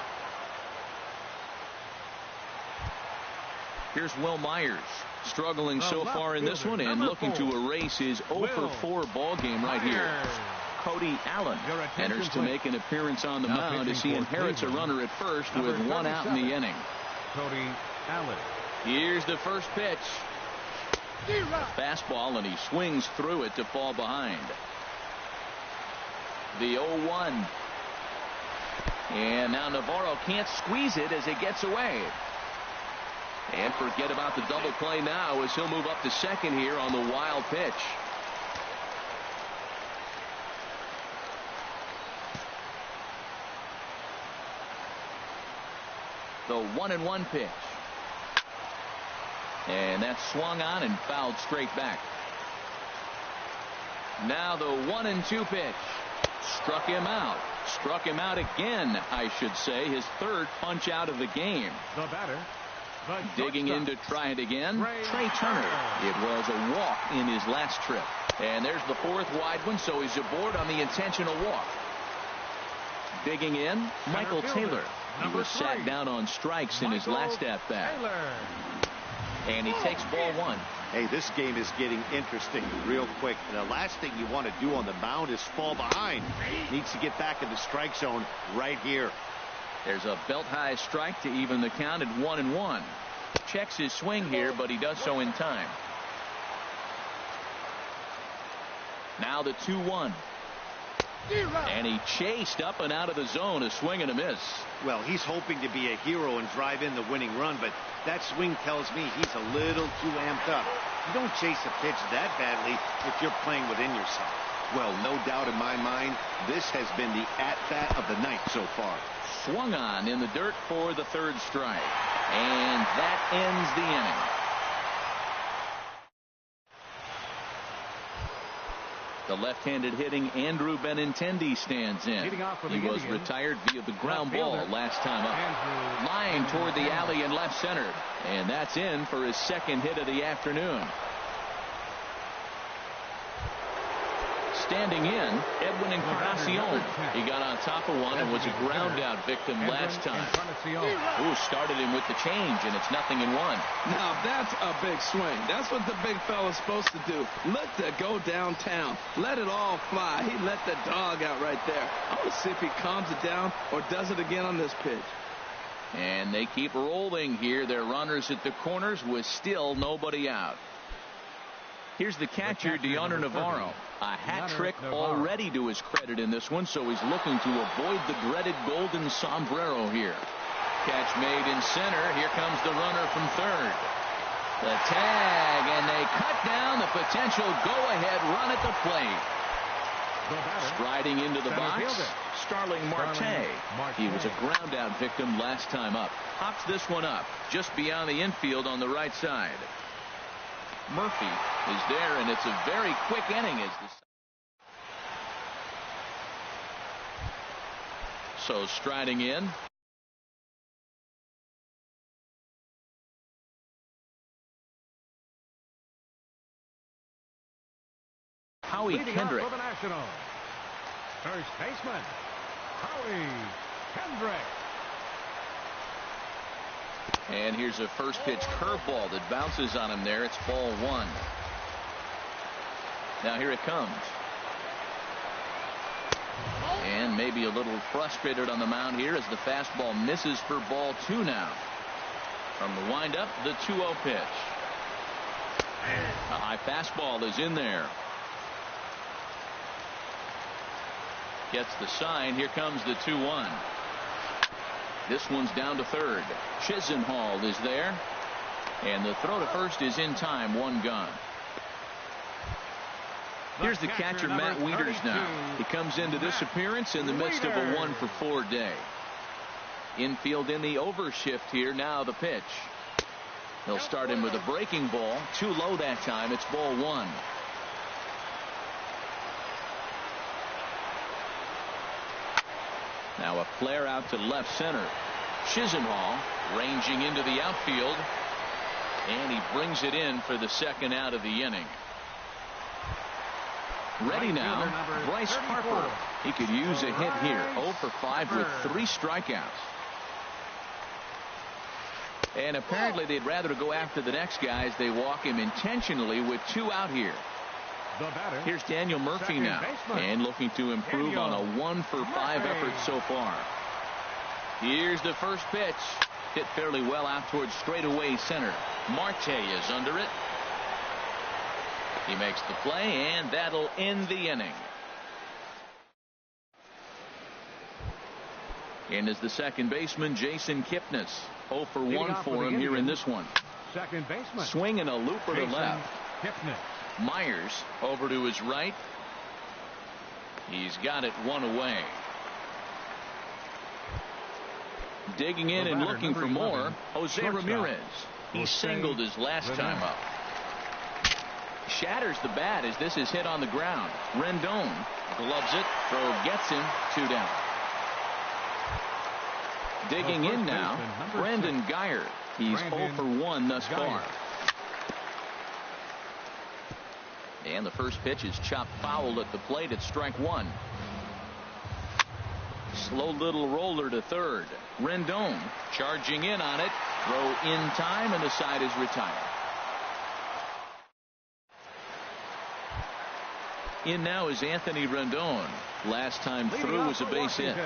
Here's Will Myers, struggling so far in this one and looking to erase his 0 for 4 ball game right here. Cody Allen enters to make an appearance on the mound as he inherits a runner at first with 1 out in the inning. Cody Allen. Here's the first pitch. A fastball, and he swings through it to fall behind. The 0-1. And now Navarro can't squeeze it as it gets away. And forget about the double play now as he'll move up to second here on the wild pitch. The 1-1 pitch. And that's swung on and fouled straight back. Now the 1-2 pitch. Struck him out. Struck him out again, I should say. His third punch out of the game. The batter. Digging in to try it again. Trey Turner. It was a walk in his last trip. And there's the fourth wide one, so he's aboard on the intentional walk. Digging in, Michael Taylor. He was sat down on strikes in his last at-bat. And he takes ball one. Hey, this game is getting interesting real quick. The last thing you want to do on the mound is fall behind. Needs to get back in the strike zone right here. There's a belt-high strike to even the count at 1-1. Checks his swing here, but he does so in time. Now the 2-1. And he chased up and out of the zone, a swing and a miss. Well, he's hoping to be a hero and drive in the winning run, but that swing tells me he's a little too amped up. You don't chase a pitch that badly if you're playing within yourself. Well, no doubt in my mind, this has been the at-bat of the night so far. Swung on in the dirt for the third strike. And that ends the inning. The left-handed hitting Andrew Benintendi stands in. He was retired via the ground ball last time up. Line toward the alley in left center. And that's in for his second hit of the afternoon. Standing in, Edwin Encarnacion. He got on top of one and was a ground out victim last time. Ooh, started him with the change, and it's 0-1. Now that's a big swing. That's what the big fella's supposed to do. Look to go downtown. Let it all fly. He let the dog out right there. I want to see if he calms it down or does it again on this pitch. And they keep rolling here. They're runners at the corners with still nobody out. Here's the catcher, Deoner Navarro. A hat trick already to his credit in this one, so he's looking to avoid the dreaded golden sombrero here. Catch made in center. Here comes the runner from third. The tag, and they cut down the potential go-ahead run at the plate. Striding into the box, Starling Marte. He was a ground-out victim last time up. Hops this one up, just beyond the infield on the right side. Murphy is there, and it's a very quick inning. So striding in. Howie Kendrick. For the Nationals. First baseman, Howie Kendrick. And here's a first pitch curveball that bounces on him there. It's ball one. Now here it comes. And maybe a little frustrated on the mound here as the fastball misses for ball two now. From the windup, the 2-0 pitch. A high fastball is in there. Gets the sign. Here comes the 2-1. This one's down to third. Chisenhall is there. And the throw to first is in time. One gone. Here's the catcher, Matt Wieters now. He comes into this appearance in the midst of a 1-for-4 day. Infield in the overshift here. Now the pitch. He'll start him with a breaking ball. Too low that time. It's ball one. Now a flare out to left center. Chisenhall ranging into the outfield. And he brings it in for the second out of the inning. Ready now, Bryce Harper. He could use a hit here. 0 for 5 with 3 strikeouts. And apparently they'd rather go after the next guy as they walk him intentionally with 2 out here. Here's Daniel Murphy now, and looking to improve on a 1 for 5 effort so far. Here's the first pitch. Hit fairly well out towards straightaway center. Marte is under it. He makes the play, and that'll end the inning. And as the second baseman, Jason Kipnis. 0 for 1 for him here in this one. Second baseman. Swing and a looper to left. Kipnis. Myers over to his right. He's got it one away. Digging in and looking for more, Jose Ramirez. He singled his last time up. Shatters the bat as this is hit on the ground. Rendon gloves it. Throw gets him. 2 down. Digging in now, Brandon Geyer. He's 0 for 1 thus far. And the first pitch is chopped foul at the plate at strike 1. Slow little roller to third. Rendon charging in on it. Throw in time, and the side is retired. In now is Anthony Rendon. Last time through was a base hit.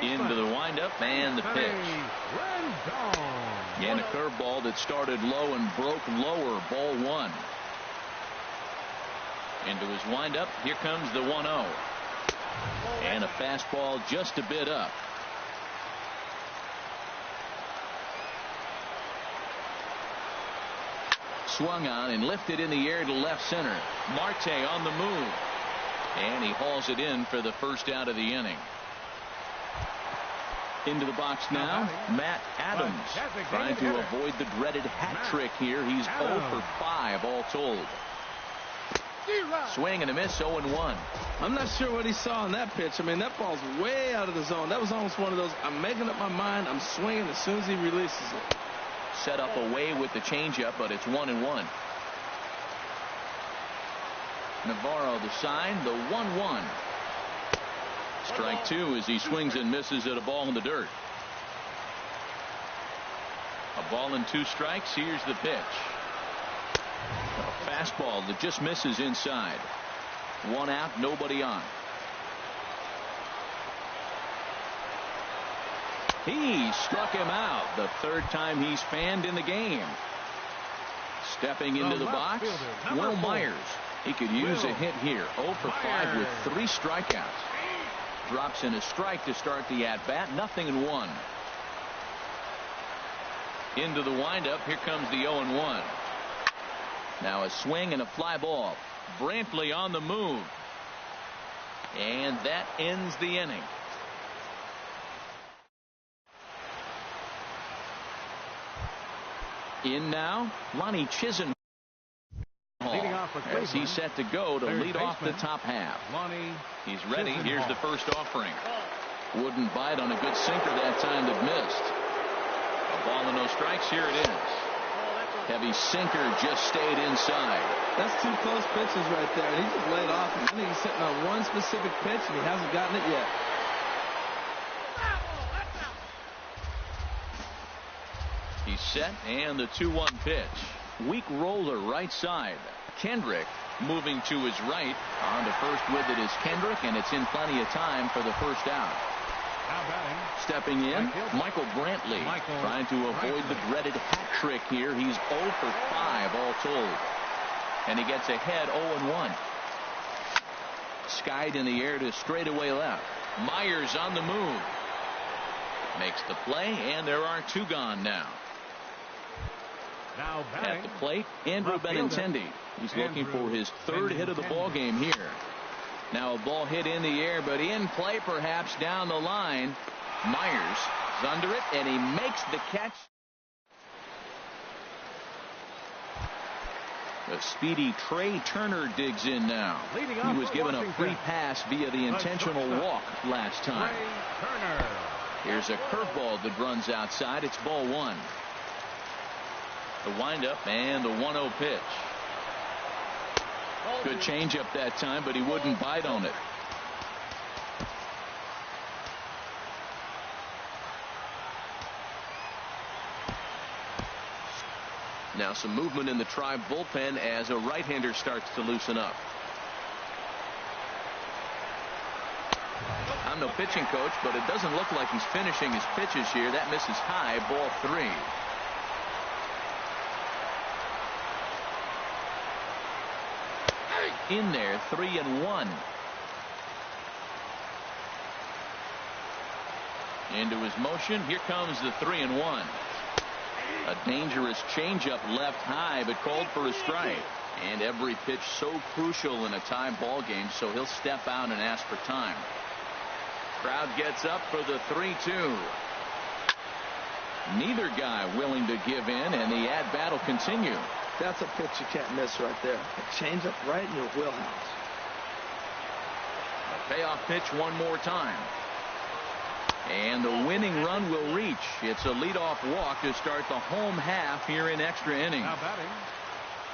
Into the windup and the pitch. And a curveball that started low and broke lower. Ball 1. Into his windup. Here comes the 1-0. And a fastball just a bit up. Swung on and lifted in the air to left center. Marte on the move. And he hauls it in for the first out of the inning. Into the box now, Matt Adams, trying to avoid the dreaded hat trick here. He's 0 for 5 all told. Swing and a miss, 0-1. I'm not sure what he saw in that pitch. I mean, that ball's way out of the zone. That was almost one of those, I'm making up my mind, I'm swinging as soon as he releases it. Set up away with the changeup, but it's 1-1. Navarro the sign, the 1-1. Strike 2 as he swings and misses at a ball in the dirt. A ball and 2 strikes. Here's the pitch. A fastball that just misses inside. 1 out, nobody on. He struck him out. The 3rd time he's fanned in the game. Stepping into the box, Will Myers. He could use a hit here. 0 for 5 with 3 strikeouts. Drops in a strike to start the at-bat. 0-1. Into the windup. Here comes the 0-1. Now a swing and a fly ball. Brantley on the move. And that ends the inning. In now, Lonnie Chisenhall, as he's set to go to lead off the top half. He's ready. Here's the first offering. Wouldn't bite on a good sinker that time that missed. A ball and no strikes. Here it is. Heavy sinker just stayed inside. That's 2 close pitches right there. He just laid off him. I think he's sitting on one specific pitch, and he hasn't gotten it yet. He's set, and the 2-1 pitch. Weak roller right side. Kendrick moving to his right. On to first with it is Kendrick, and it's in plenty of time for the first out. Stepping in, Michael Brantley, trying to avoid the dreaded hat trick here. He's 0 for 5 all told. And he gets ahead 0-1. Skied in the air to straightaway left. Myers on the move. Makes the play, and there are 2 gone now. At the plate, Andrew Benintendi. He's looking for his 3rd hit of the ball game here. Now a ball hit in the air, but in play perhaps down the line. Myers is under it, and he makes the catch. The speedy Trey Turner digs in now. He was given a free pass via the intentional walk last time. Here's a curveball that runs outside. It's ball 1. The windup and the 1-0 pitch. Good changeup that time, but he wouldn't bite on it. Now some movement in the Tribe bullpen as a right-hander starts to loosen up. I'm no pitching coach, but it doesn't look like he's finishing his pitches here. That misses high, ball 3. In there, 3-1. Into his motion. Here comes the 3-1. A dangerous changeup left high, but called for a strike. And every pitch so crucial in a tie ball game, so he'll step out and ask for time. Crowd gets up for the 3-2. Neither guy willing to give in, and the at-bat will continue. That's a pitch you can't miss right there. A changeup right in your wheelhouse. A payoff pitch one more time. And the winning run will reach. It's a leadoff walk to start the home half here in extra innings. Now batting,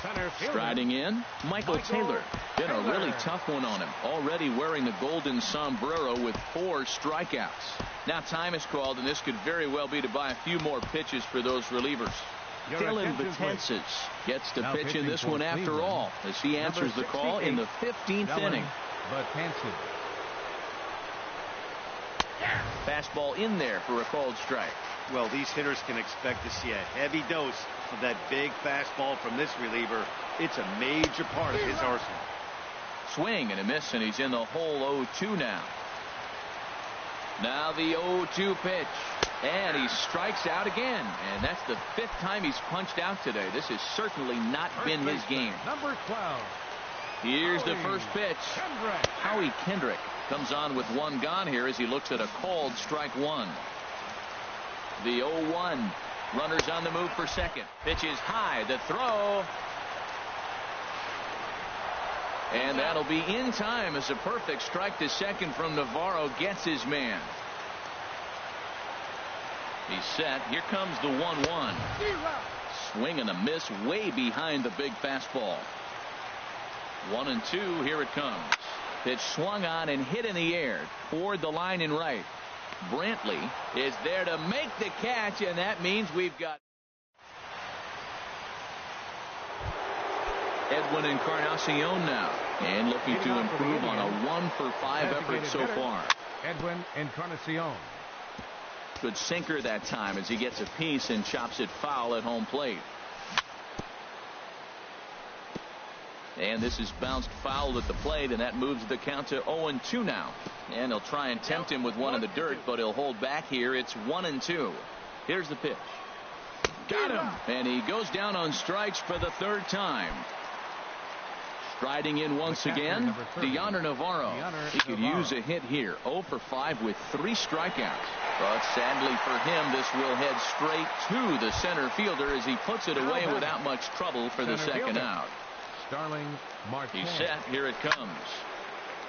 center fielder. Striding in, Michael Taylor. Been a really tough one on him. Already wearing the golden sombrero with 4 strikeouts. Now time is called, and this could very well be to buy a few more pitches for those relievers. Dylan Betances gets to pitch in this one after all, as he answers the call in the 15th inning. Fastball in there for a called strike. Well, these hitters can expect to see a heavy dose of that big fastball from this reliever. It's a major part of his arsenal. Swing and a miss, and he's in the hole 0-2 now. Now the 0-2 pitch. And he strikes out again. And that's the 5th time he's punched out today. This has certainly not been his game. Number 12. Here's the first pitch. Howie Kendrick comes on with 1 gone here as he looks at a called strike 1. The 0-1. Runners on the move for second. Pitch is high. The throw. And that'll be in time as a perfect strike to second from Navarro gets his man. He's set. Here comes the 1-1. Swing and a miss way behind the big fastball. 1-2. Here it comes. Pitch swung on and hit in the air toward the line and right. Brantley is there to make the catch, and that means we've got Edwin Encarnacion now, and looking to improve on a 1-for-5 effort so far. Edwin Encarnacion. Good sinker that time as he gets a piece and chops it foul at home plate. And this is bounced foul at the plate, and that moves the count to 0-2 now. And he'll try and tempt him with one in the dirt, but he'll hold back here. It's 1-2. Here's the pitch. Got him. And he goes down on strikes for the 3rd time. Striding in once again, Deoner Navarro. He could use a hit here. 0-for-5 with 3 strikeouts. But sadly for him, this will head straight to the center fielder as he puts it away without much trouble for the second out. He's set. Here it comes.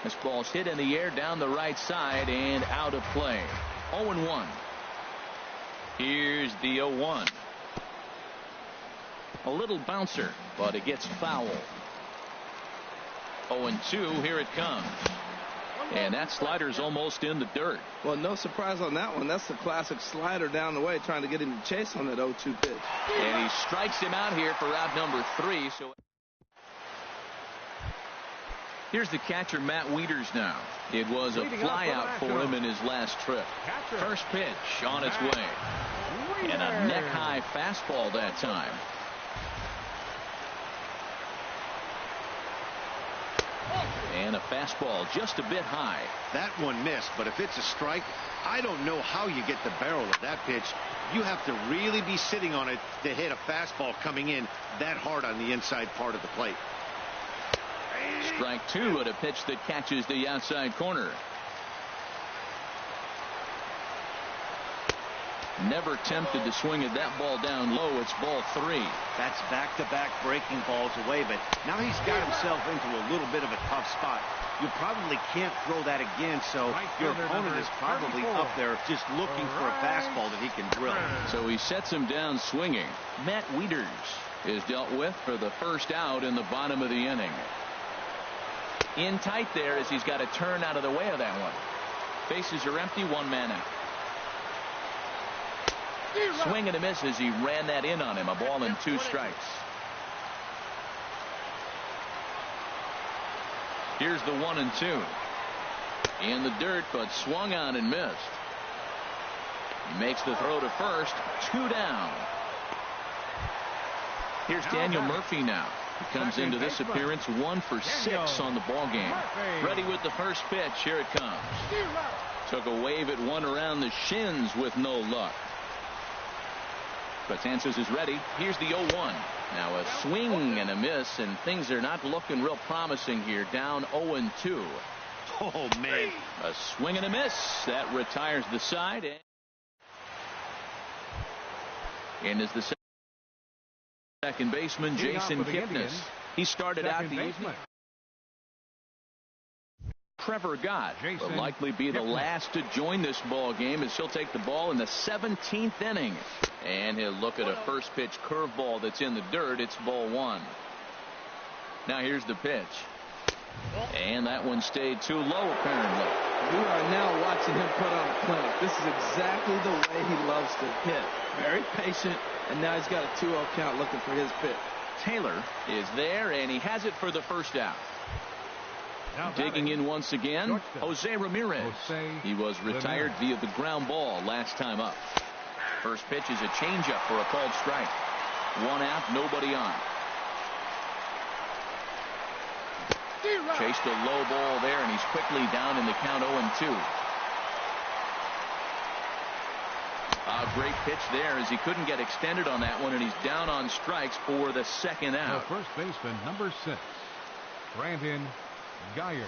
This ball's hit in the air down the right side and out of play. 0-1. Here's the 0-1. A little bouncer, but it gets foul. 0-2. Here it comes. And that slider's almost in the dirt. Well, no surprise on that one. That's the classic slider down the way, trying to get him to chase on that 0-2 pitch. And he strikes him out here for out number 3. So here's the catcher, Matt Wieters now. It was a flyout for him in his last trip. First pitch on its way. And a neck-high fastball that time. And a fastball just a bit high. That one missed, but if it's a strike, I don't know how you get the barrel of that pitch. You have to really be sitting on it to hit a fastball coming in that hard on the inside part of the plate. Strike 2 at a pitch that catches the outside corner. Never tempted to swing at that ball down low. It's ball 3. That's back-to-back breaking balls away, but now he's got himself into a little bit of a tough spot. You probably can't throw that again, so your opponent is probably up there just looking for a fastball that he can drill. So he sets him down swinging. Matt Wieters is dealt with for the first out in the bottom of the inning. In tight there as he's got to turn out of the way of that one. Bases are empty, 1 man out. Swing and a miss as he ran that in on him. A ball and 2 strikes. Here's the 1-2. In the dirt, but swung on and missed. He makes the throw to first. 2 down. Here's Daniel Murphy now. He comes into this appearance 1 for 6 on the ball game. Ready with the first pitch. Here it comes. Took a wave at one around the shins with no luck. Betances is ready. Here's the 0-1. Now a swing and a miss, and things are not looking real promising here. Down 0-2. Oh, man. A swing and a miss. That retires the side. And is the second baseman, Jason Kipnis. He started out the evening. Trevor Gott will likely be the last to join this ball game, as he'll take the ball in the 17th inning. And he'll look at a first pitch curveball that's in the dirt. It's ball one. Now here's the pitch. And that one stayed too low, apparently. We are now watching him put on a clinic. This is exactly the way he loves to hit. Very patient, and now he's got a 2-0 count looking for his pitch. Taylor is there, and he has it for the first out. Digging in once again, Jose Ramirez. He was retired via the ground ball last time up. First pitch is a changeup for a called strike. One out, nobody on. Chased a low ball there, and he's quickly down in the count 0-2. A great pitch there, as he couldn't get extended on that one, and he's down on strikes for the second out. The first baseman, number 6, Brandon Geyer.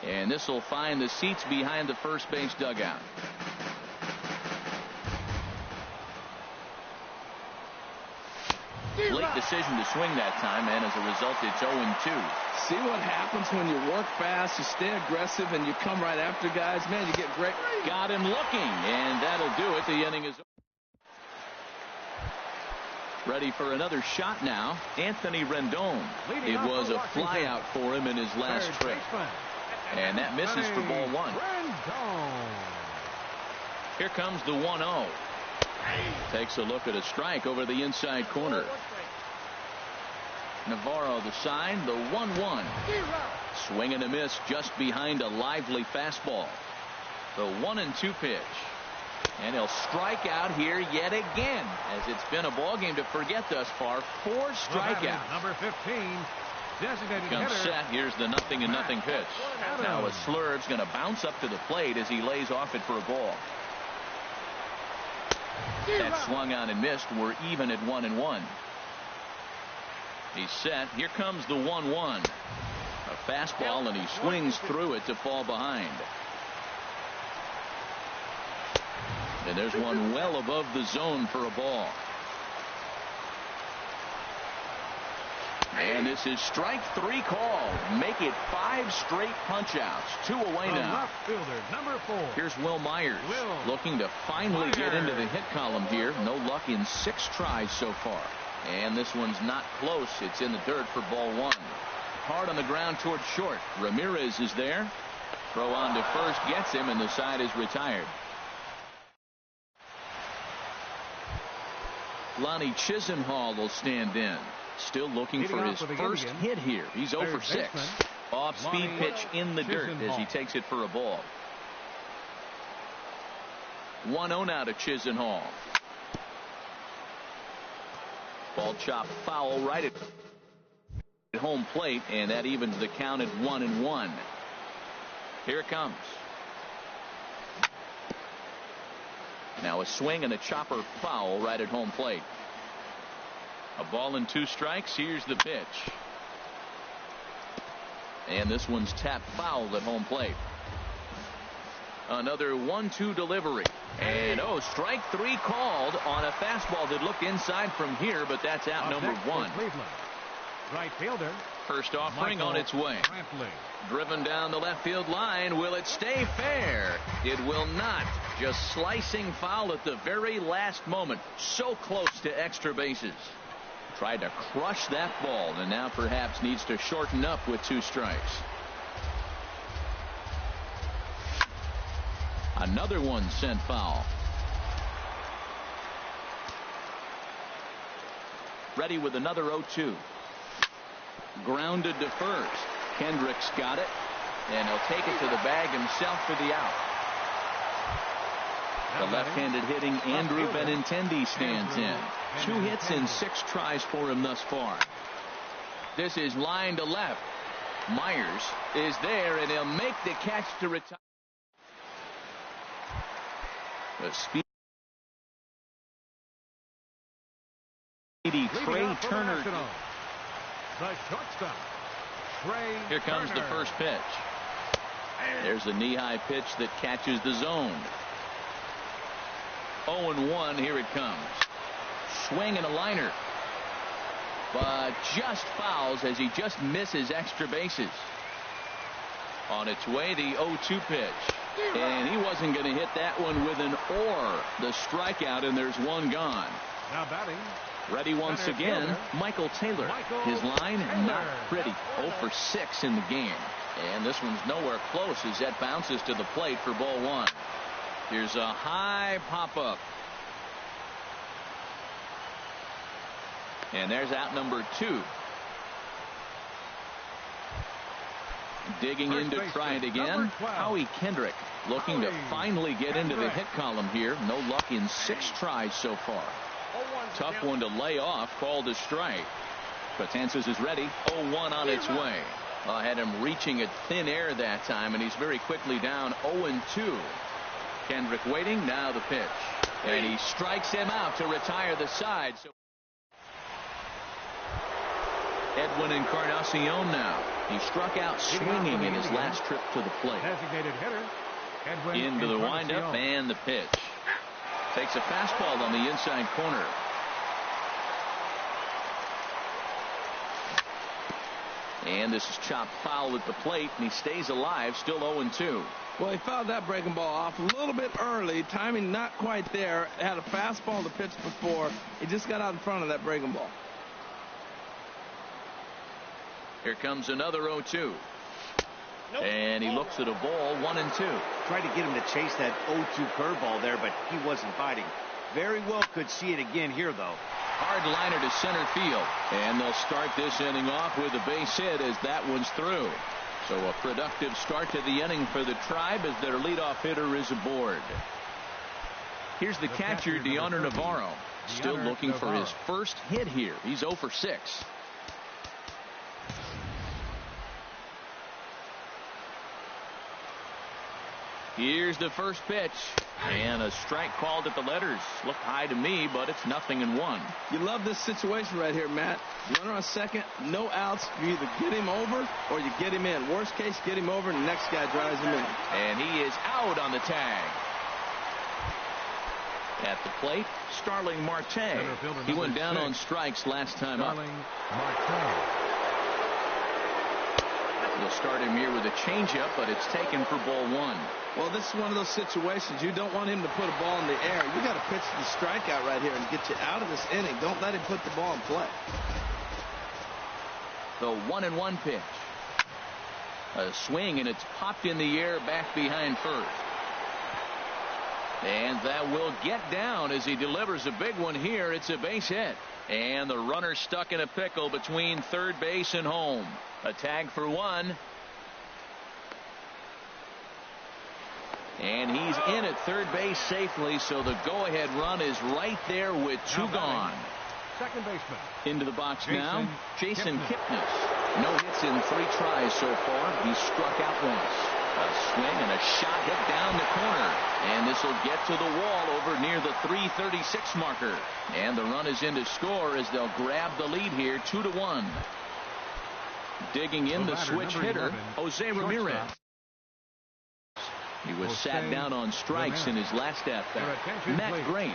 And this will find the seats behind the first base dugout. Late decision to swing that time, and as a result, it's 0-2. See what happens when you work fast, you stay aggressive, and you come right after guys. Man, you get great. Got him looking, and that'll do it. The inning is ready for another shot now. Anthony Rendon. It was a flyout for him in his last trip. And that misses for ball one. Here comes the 1-0. Takes a look at a strike over the inside corner. Navarro the sign, the 1-1. Swing and a miss just behind a lively fastball. The 1-2 pitch. And he'll strike out here yet again, as it's been a ball game to forget thus far. 4 strikeouts. Number 15, designated Comes hitter. set. Here's the 0-0 pitch. Now a Slurve's going to bounce up to the plate as he lays off it for a ball. That swung on and missed. We're even at 1-1. He's set. Here comes the 1-1. A fastball, and he swings through it to fall behind. And there's one well above the zone for a ball. And this is strike 3 called. Make it 5 straight punch-outs. 2 away now. Left fielder, number 4. Here's Will Myers, looking to finally get into the hit column here. No luck in 6 tries so far. And this one's not close. It's in the dirt for ball 1. Hard on the ground towards short. Ramirez is there. Throw on to first gets him, and the side is retired. Lonnie Chisenhall will stand in. Still looking for his first hit here. He's 0 for 6. Off-speed pitch in the dirt as he takes it for a ball. 1-0 now to Chisenhall. Ball chopped foul right at home plate, and that evens the count at 1-1. Here it comes. Now a swing and a chopper foul right at home plate. A ball and 2 strikes. Here's the pitch. And this one's tapped foul at home plate. Another 1-2 delivery. And strike 3 called on a fastball that looked inside from here, but that's out number 1. Right fielder. First offering on its way. Driven down the left field line. Will it stay fair? It will not. Just slicing foul at the very last moment. So close to extra bases. Tried to crush that ball, and now perhaps needs to shorten up with 2 strikes. Another one sent foul. Ready with another 0-2. Grounded to first. Kendricks got it, and he'll take it to the bag himself for the out. The left-handed hitting Andrew Benintendi stands in. 2 hits in 6 tries for him thus far. This is line to left. Myers is there, and he'll make the catch to retire. A speedy Trey Turner. The shortstop, Trey Here comes Turner. the first pitch. There's a knee-high pitch that catches the zone. 0-1. Here it comes. Swing and a liner. But just fouls as he just misses extra bases. On its way, the 0-2 pitch. And he wasn't going to hit that one with an or. The strikeout, and there's one gone. Now batting. Ready once again, Michael Taylor. His line, not pretty. 0 for 6 in the game. And this one's nowhere close as that bounces to the plate for ball one. Here's a high pop-up. And there's out number 2. Digging in to try it again. Howie Kendrick looking to finally get into the hit column here. No luck in 6 tries so far. Tough one to lay off. Called a strike. Betances is ready. 0-1 on its way. I had him reaching at thin air that time, and he's very quickly down 0-2. Kendrick waiting. Now the pitch. And he strikes him out to retire the side. So Edwin Encarnacion now. He struck out swinging in his last trip to the plate. Designated hitter, Edwin Into the windup and the pitch. Takes a fastball on the inside corner. And this is chopped foul at the plate, and he stays alive, still 0-2. Well, he fouled that breaking ball off a little bit early. Timing not quite there. Had a fastball to pitch before. He just got out in front of that breaking ball. Here comes another 0-2. And he looks at a ball, 1-2. Tried to get him to chase that 0-2 curveball there, but he wasn't biting. Very well could see it again here, though. Hard liner to center field. And they'll start this inning off with a base hit as that one's through. So a productive start to the inning for the Tribe as their leadoff hitter is aboard. Here's the catcher, Deoner Navarro. Still looking for his first hit here. He's 0 for 6. Here's the first pitch. And a strike called at the letters. Looked high to me, but it's 0-1. You love this situation right here, Matt. Runner on second, no outs. You either get him over or you get him in. Worst case, get him over and the next guy drives him in. And he is out on the tag. At the plate, Starling Marte. He went down on strikes last time up. They'll start him here with a changeup, but it's taken for ball one. Well, this is one of those situations. You don't want him to put a ball in the air. You got to pitch the strikeout right here and get you out of this inning. Don't let him put the ball in play. The 1-1 pitch. A swing, and it's popped in the air back behind first. And that will get down as he delivers a big one here. It's a base hit. And the runner stuck in a pickle between third base and home. A tag for one. And he's in at third base safely, so the go-ahead run is right there with two gone. Second baseman. Into the box now, Jason Kipnis. No hits in 3 tries so far. He struck out once. A swing and a shot hit down the corner. And this will get to the wall over near the 336 marker. And the run is in to score as they'll grab the lead here 2-1. Digging in the switch hitter, Jose Ramirez. He was sat down on strikes in his last at-bat. Matt Grace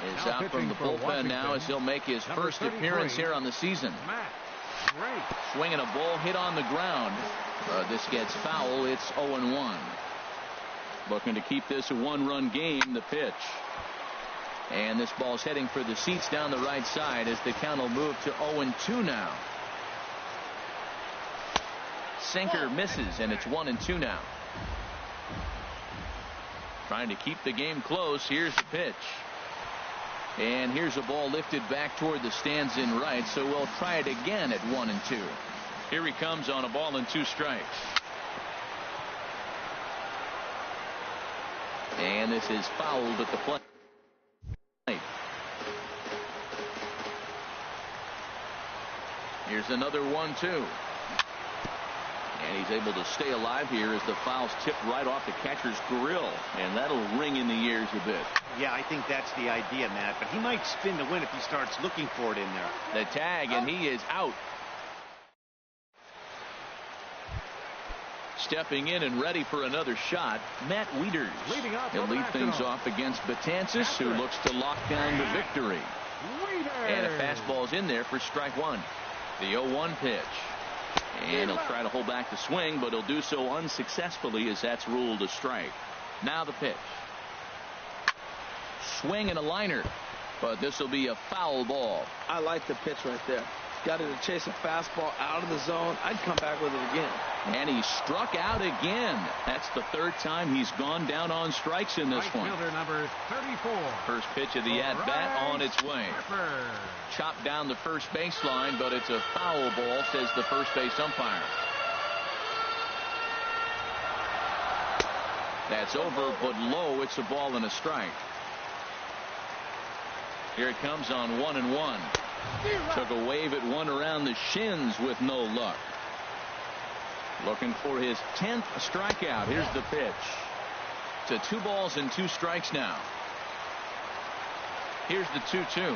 is out from the bullpen now as he'll make his first appearance here on the season. Swinging a ball hit on the ground. This gets foul. It's 0-1. Looking to keep this a 1-run game. The pitch. And this ball's heading for the seats down the right side as the count will move to 0-2 now. Sinker misses, and it's 1-2 now. Trying to keep the game close. Here's the pitch. And here's a ball lifted back toward the stands in right, so we'll try it again at 1-2. Here he comes on a ball and 2 strikes. And this is fouled at the plate. Here's another 1-2. And he's able to stay alive here as the foul's tipped right off the catcher's grill. And that'll ring in the ears a bit. Yeah, I think that's the idea, Matt. But he might spin the win if he starts looking for it in there. The tag, and he is out. Stepping in and ready for another shot, Matt Wieters. He'll lead things off against Betances, who looks to lock down the victory. And a fastball's in there for strike one. The 0-1 pitch. And he'll try to hold back the swing, but he'll do so unsuccessfully as that's ruled a strike. Now the pitch. Swing and a liner, but this will be a foul ball. I like the pitch right there. Got it to chase a fastball out of the zone. I'd come back with it again. And he struck out again. That's the third time he's gone down on strikes in this one. Fielder number 34. First pitch of the at-bat on its way. Chopped down the first baseline, but it's a foul ball, says the first base umpire. That's over, but low. It's a ball and a strike. Here it comes on 1-1. Took a wave at one around the shins with no luck. Looking for his 10th strikeout. Here's the pitch. To 2 balls and 2 strikes now. Here's the 2-2.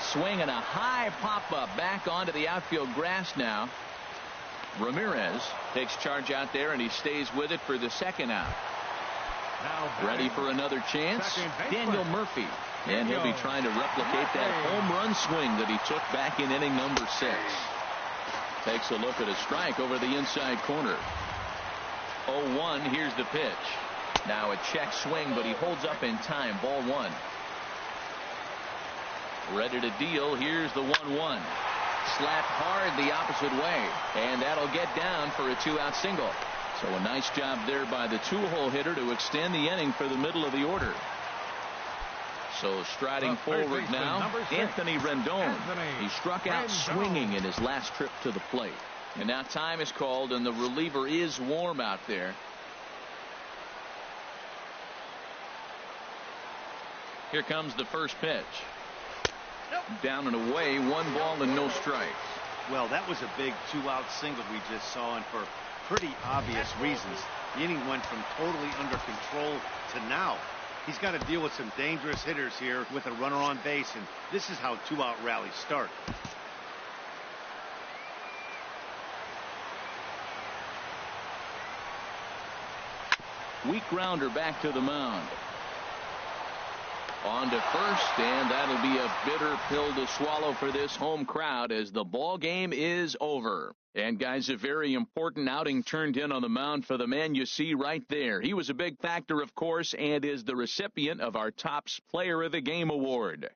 Swing and a high pop-up back onto the outfield grass now. Ramirez takes charge out there, and he stays with it for the second out. Ready for another chance, Daniel Murphy. And he'll be trying to replicate that home run swing that he took back in inning number 6. Takes a look at a strike over the inside corner. 0-1, here's the pitch. Now a check swing, but he holds up in time. Ball 1. Ready to deal. Here's the 1-1. Slapped hard the opposite way, and that'll get down for a 2-out single. So a nice job there by the 2-hole hitter to extend the inning for the middle of the order. So striding forward now, Anthony Rendon. He struck out swinging in his last trip to the plate. And now time is called, and the reliever is warm out there. Here comes the first pitch. Down and away, 1 ball and no strikes. Well, that was a big 2-out single we just saw, and for pretty obvious reasons. The inning went from totally under control to now. He's got to deal with some dangerous hitters here with a runner on base, and this is how 2-out rallies start. Weak grounder back to the mound. On to first, and that'll be a bitter pill to swallow for this home crowd as the ball game is over. And guys, a very important outing turned in on the mound for the man you see right there. He was a big factor, of course, and is the recipient of our Topps Player of the Game award.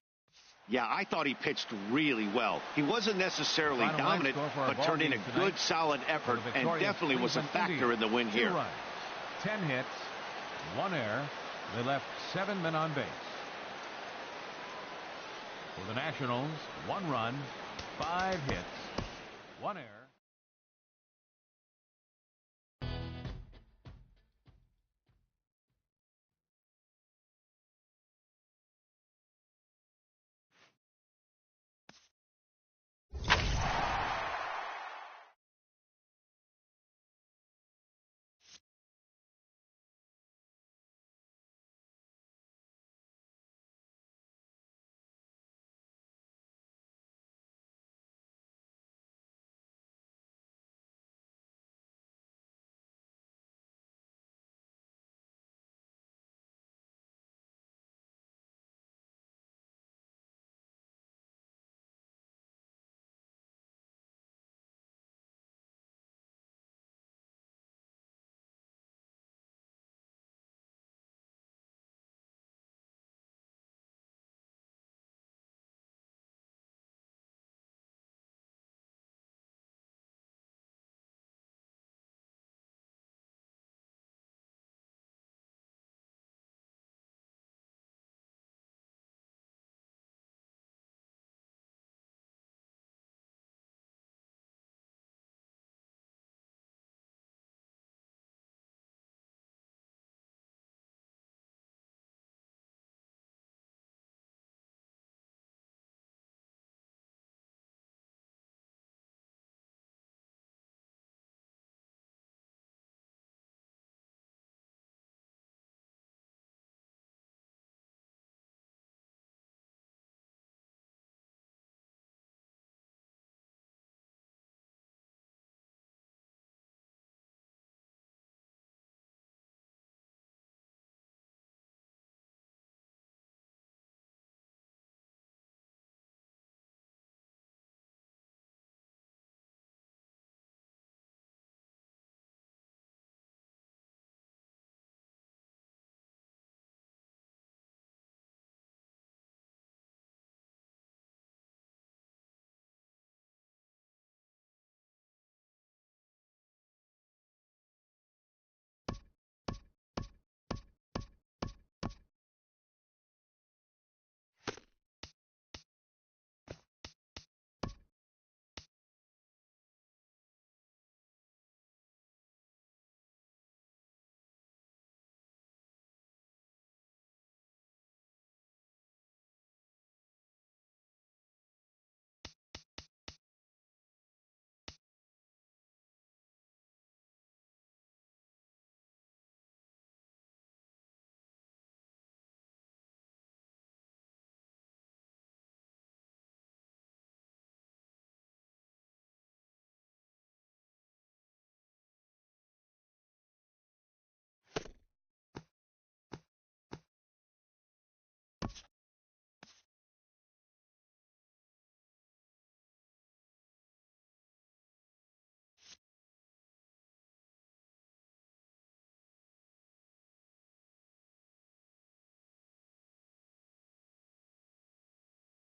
Yeah, I thought he pitched really well. He wasn't necessarily dominant, but turned in a good, solid effort, and definitely was a factor in the win here. 10 hits, 1 error. They left 7 men on base. For the Nationals, 1 run, 5 hits, 1 error.